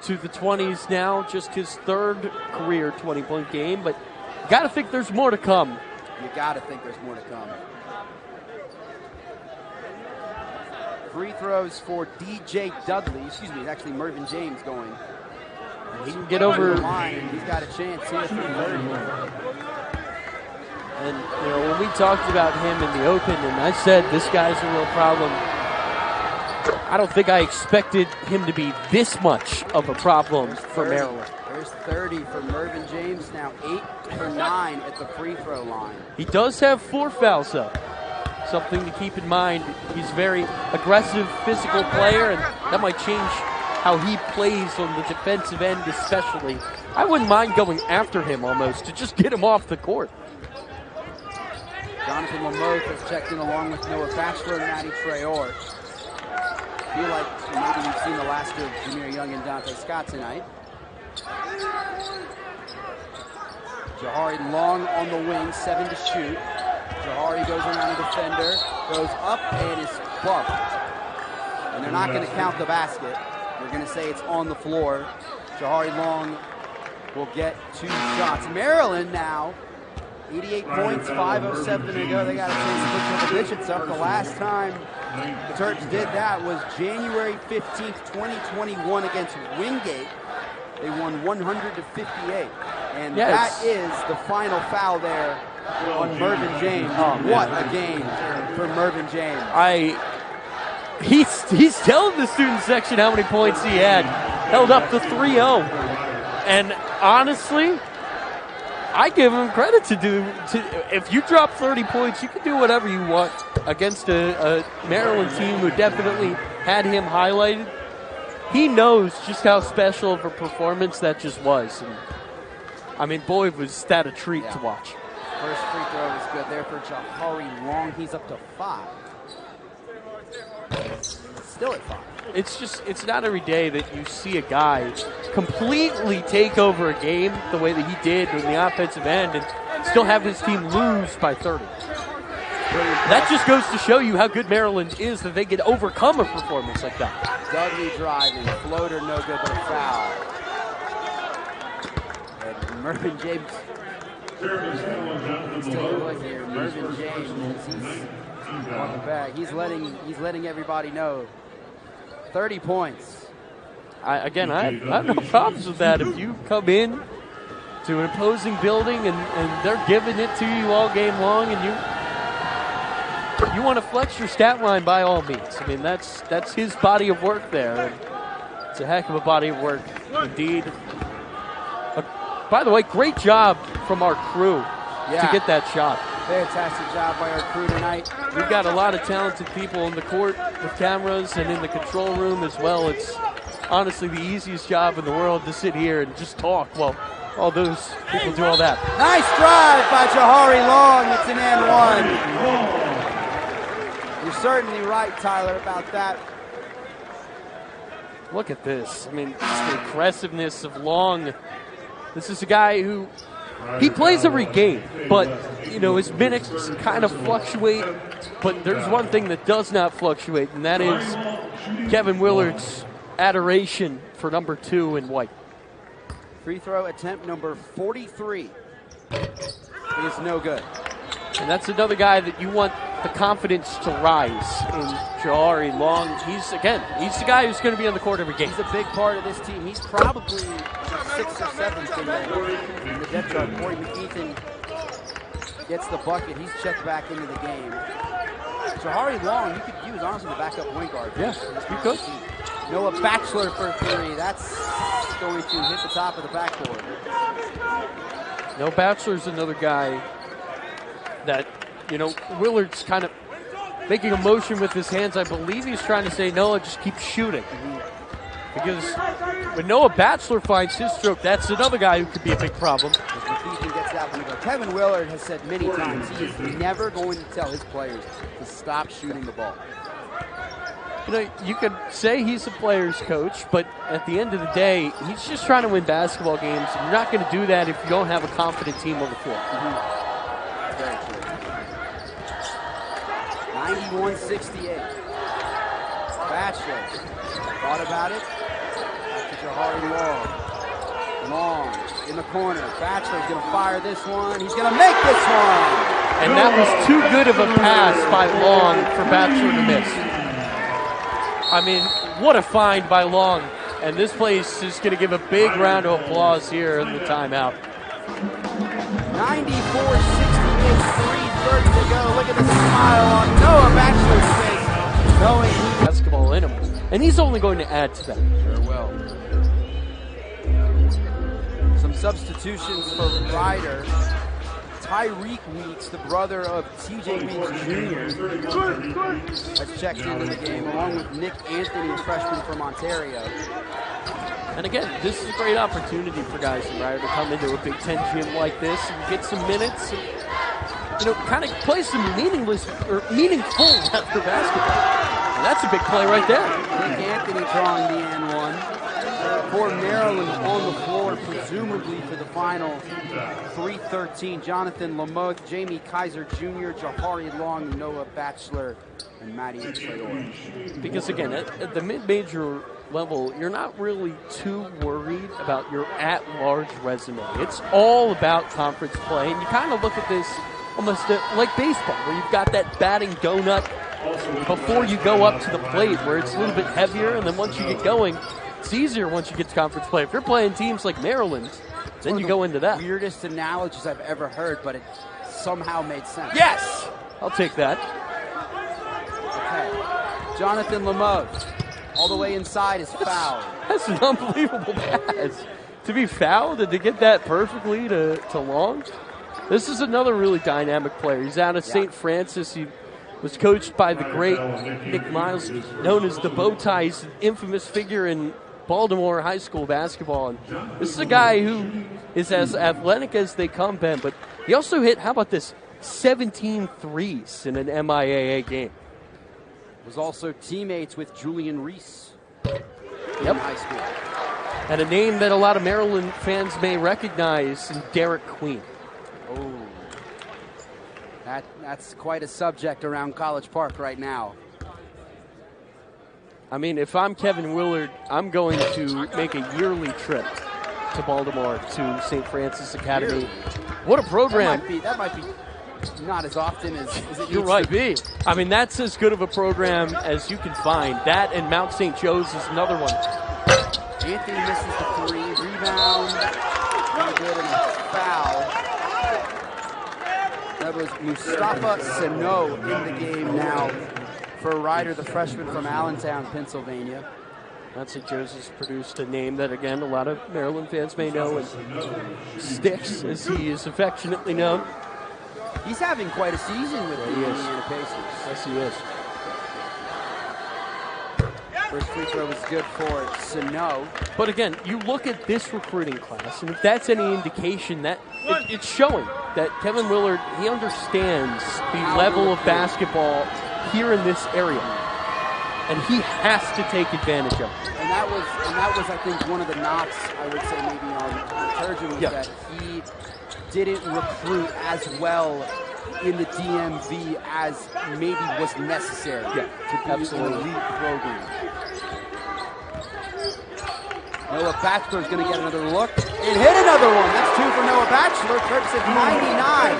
to the 20s now, just his 3rd career 20-point game, but you got to think there's more to come. You got to think there's more to come. Free throws for DJ Dudley. Excuse me, it's actually Mervyn James going. He can get over the line, and he's got a chance here for 30. And, you know, when we talked about him in the open, and I said this guy's a real problem, I don't think I expected him to be this much of a problem for Maryland. There's 30 for Mervyn James, now 8 for 9 at the free throw line. He does have 4 fouls, though. Something to keep in mind. He's a very aggressive, physical player, and that might change how he plays on the defensive end especially. I wouldn't mind going after him almost to just get him off the court. Jonathan Lamoth has checked in along with Noah Batchelor and Matty Traore. Feel like maybe you've seen the last of Jameer Young and Dante Scott tonight. Jahari Long on the wing, 7 to shoot. Jahari goes around a defender, goes up and is bumped. And they're not going to count the basket. They're going to say it's on the floor. Jahari Long will get 2 shots. Maryland now, 88 points, 5:07 to go. They got a chance to put the digits up. The last time the Terps did that was January 15th, 2021 against Wingate. They won 100-58. And that is the final foul there on Mervyn James. What a game for Mervyn James. He's telling the student section how many points he had. Held up to 3-0. And honestly, I give him credit if you drop 30 points, you can do whatever you want against a Maryland team who definitely had him highlighted. He knows just how special of a performance that just was. And, I mean, boy, was that a treat to watch. First free throw was good there for Jahari Long. He's up to 5. Still at 5. It's not every day that you see a guy completely take over a game the way that he did in the offensive end and still have his team lose by 30. That just goes to show you how good Maryland is, that they can overcome a performance like that. Dudley driving, floater no good, but a foul. And Mervyn James. Let's take a look here. Mervyn James, he's on the back. He's letting everybody know. 30 points. I have no problems with that. If you come in to an opposing building and they're giving it to you all game long and you want to flex your stat line, by all means. I mean, that's his body of work there. And it's a heck of a body of work indeed. By the way, great job from our crew to get that shot. Fantastic job by our crew tonight. We've got a lot of talented people on the court with cameras and in the control room as well. It's honestly the easiest job in the world to sit here and just talk while all those people do all that. Nice drive by Jahari Long. It's an and one. You're certainly right, Tyler, about that. Look at this. I mean, just the aggressiveness of Long. This is a guy who he plays every game, but his minutes kind of fluctuate. But there's one thing that does not fluctuate, and that is Kevin Willard's adoration for number 2 in white. Free throw attempt number 43 is no good. And that's another guy that you want the confidence to rise in. Jahari Long. He's the guy who's going to be on the court every game. He's a big part of this team. He's probably 6th or 7th in the depth chart. Corey McEthan gets the bucket. He's checked back into the game. Jahari Long, you could use honestly the backup point guard. Yeah, you could. Noah Batchelor for 3. That's going to hit the top of the backboard. Noah Batchelor's another guy that, Willard's kind of making a motion with his hands. I believe he's trying to say, Noah, just keep shooting. Because when Noah Batchelor finds his stroke, that's another guy who could be a big problem. Kevin Willard has said many times he is never going to tell his players to stop shooting the ball. You could say he's a player's coach, but at the end of the day, he's just trying to win basketball games. And you're not going to do that if you don't have a confident team on the floor. Very true. 91-68. Batchelor thought about it. After Jahari Long in the corner. Batchelor's going to fire this one. He's going to make this one. And that was too good of a pass by Long for Batchelor to miss. I mean, what a find by Long. And this place is going to give a big round of applause here in the timeout. 94-68, 3:30 to go. Look at the smile on Noah Batchelor's face, knowing he basketball in him. And he's only going to add to that. Sure will. Some substitutions for Rider. Tyreek Weeks, the brother of TJ Weeks Jr., has checked into the game, along with Nick Anthony, a freshman from Ontario. And again, this is a great opportunity for guys in Rider to come into a Big Ten gym like this and get some minutes and, kind of play some meaningful after basketball. And that's a big play right there. Nick Anthony drawing the N1 for Maryland on the floor, presumably for the final 3:13. Jonathan Lamoth, Jamie Kaiser Jr., Jahari Long, Noah Batchelor, and Matty Traore. Because again, at the mid-major level, you're not really too worried about your at-large resume. It's all about conference play, and you kind of look at this almost like baseball, where you've got that batting donut before you go up to the plate, where it's a little bit heavier, and then once you get going, it's easier once you get to conference play. If you're playing teams like Maryland, then you go into that. Weirdest analogies I've ever heard, but it somehow made sense. Yes! I'll take that. Okay. Jonathan Lamoth, all the way inside, is fouled. That's an unbelievable pass. To be fouled and to get that perfectly to Long. This is another really dynamic player. He's out of St. Francis. He was coached by the great Nick Miles, known as the Bow Tie. He's an infamous figure in Baltimore high school basketball. And this is a guy who is as athletic as they come, Ben, but he also hit, how about this, 17 threes in an MIAA game. Was also teammates with Julian Reese in high school. And a name that a lot of Maryland fans may recognize in Derek Queen. Oh, that's quite a subject around College Park right now. I mean, if I'm Kevin Willard, I'm going to make a yearly trip to Baltimore to St. Francis Academy. What a program. That might be not as often as it You're right. Be. I mean, that's as good of a program as you can find. That and Mount St. Joe's is another one. Anthony misses the three. Rebound. Not good, and a foul. That was Mustafa Sano in the game now for Ryder, the freshman from Allentown, Pennsylvania. Mount St. Joe's has produced a name that, again, a lot of Maryland fans may know, and Sticks, as he is affectionately known. He's having quite a season with the Indiana Pacers. Yes, he is. First free throw was good for Sano. But again, you look at this recruiting class, and if that's any indication, that it's showing that Kevin Willard, he understands the level of basketball here in this area, and he has to take advantage of it. And that was, I think, one of the knocks I would say maybe on Turgeon was that he didn't recruit as well in the DMV as maybe was necessary to be an elite program. Noah Batchelor is going to get another look and hit another one. That's two for Noah Batchelor. Turks at 99.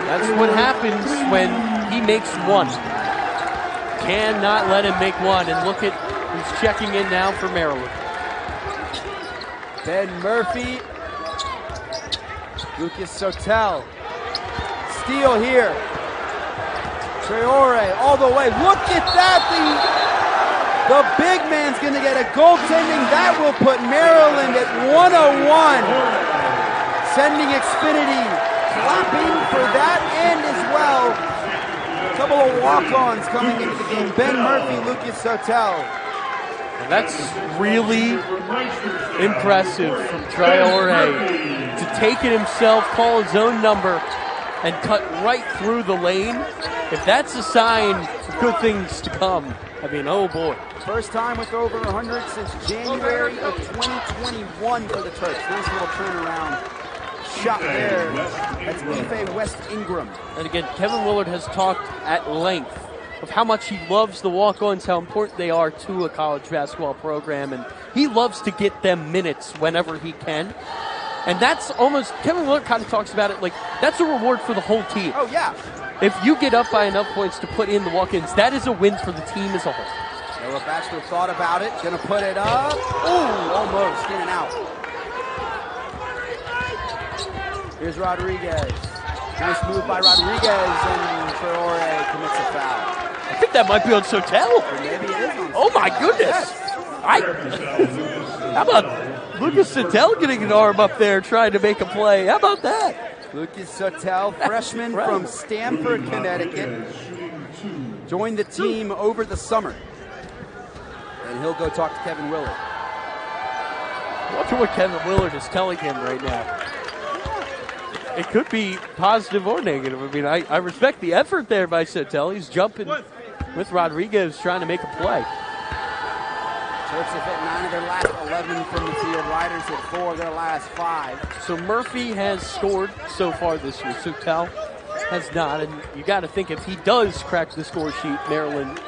That's what happens when he makes one. Cannot let him make one. And look at who's checking in now for Maryland. Ben Murphy. Lucas Sotel. Steal here. Traore all the way. Look at that. The big man's going to get a goaltending. That will put Maryland at 101. Sending Xfinity clapping for that end as well. A couple of walk-ons coming into the game. Ben Murphy, Lucas Sotel. And that's really impressive from Traore to take it himself, call his own number, and cut right through the lane. If that's a sign of good things to come, I mean, oh boy. First time with over 100 since January of 2021 for the Turks. Nice little turnaround shot there. That's Ife West Ingram. And again, Kevin Willard has talked at length of how much he loves the walk-ons, how important they are to a college basketball program, and he loves to get them minutes whenever he can. And that's almost, Kevin Willard kind of talks about it like that's a reward for the whole team. Oh, yeah. If you get up by enough points to put in the walk-ins, that is a win for the team as a whole. Noah Batchelor thought about it, gonna put it up. Ooh, almost, in and out. Here's Rodriguez. Nice move by Rodriguez, and Traore commits a foul. I think that might be on Sotel. Maybe it is on Oh my goodness! How about Lucas Sotel getting an arm up there trying to make a play? How about that? Lucas Sotel, freshman Right. from Stamford, Connecticut, joined the team over the summer. And he'll go talk to Kevin Willard. I wonder what Kevin Willard is telling him right now. It could be positive or negative. I mean, I respect the effort there by Sotel. He's jumping with Rodriguez trying to make a play. Terps have hit 9 of their last 11 from the field. Riders hit 4 of their last 5. So Murphy has scored so far this year. Sotel has not. And you got to think if he does crack the score sheet, Maryland's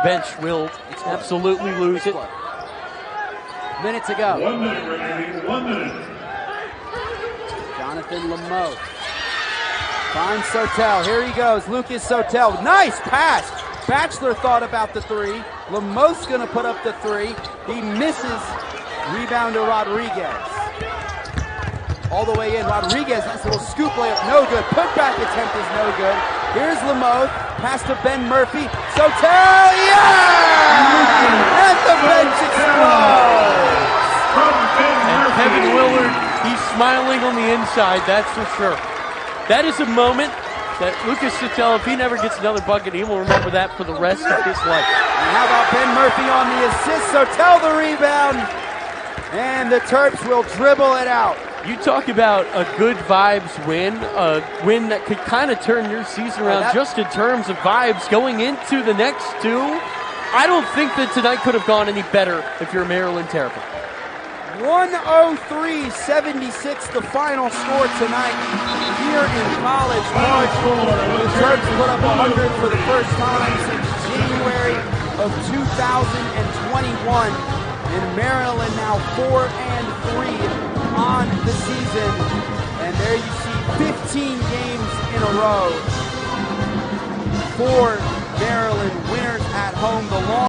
bench will absolutely lose it. Minute to go. 1 minute remaining. 1 minute. Jonathan Lamotte finds Sotel. Here he goes. Lucas Sotel. Nice pass. Batchelor thought about the 3. Lamotte's going to put up the 3. He misses. Rebound to Rodriguez. All the way in. Rodriguez, nice little scoop layup. No good. Putback attempt is no good. Here's Lamotte. Pass to Ben Murphy. Sotel. Yeah! And the bench explodes. And Kevin Willard, he's smiling on the inside, that's for sure. That is a moment that Lucas Sotel, if he never gets another bucket, he will remember that for the rest of his life. And how about Ben Murphy on the assist? Sotel the rebound. And the Terps will dribble it out. You talk about a good vibes win, a win that could kind of turn your season around just in terms of vibes going into the next 2. I don't think that tonight could have gone any better if you're a Maryland Terrapin. 103-76, the final score tonight here in College Park. The Terps put up 100 for the first time since January of 2021. And Maryland now 4-3 on the season. And there you see 15 games in a row for Maryland, winners at home. The long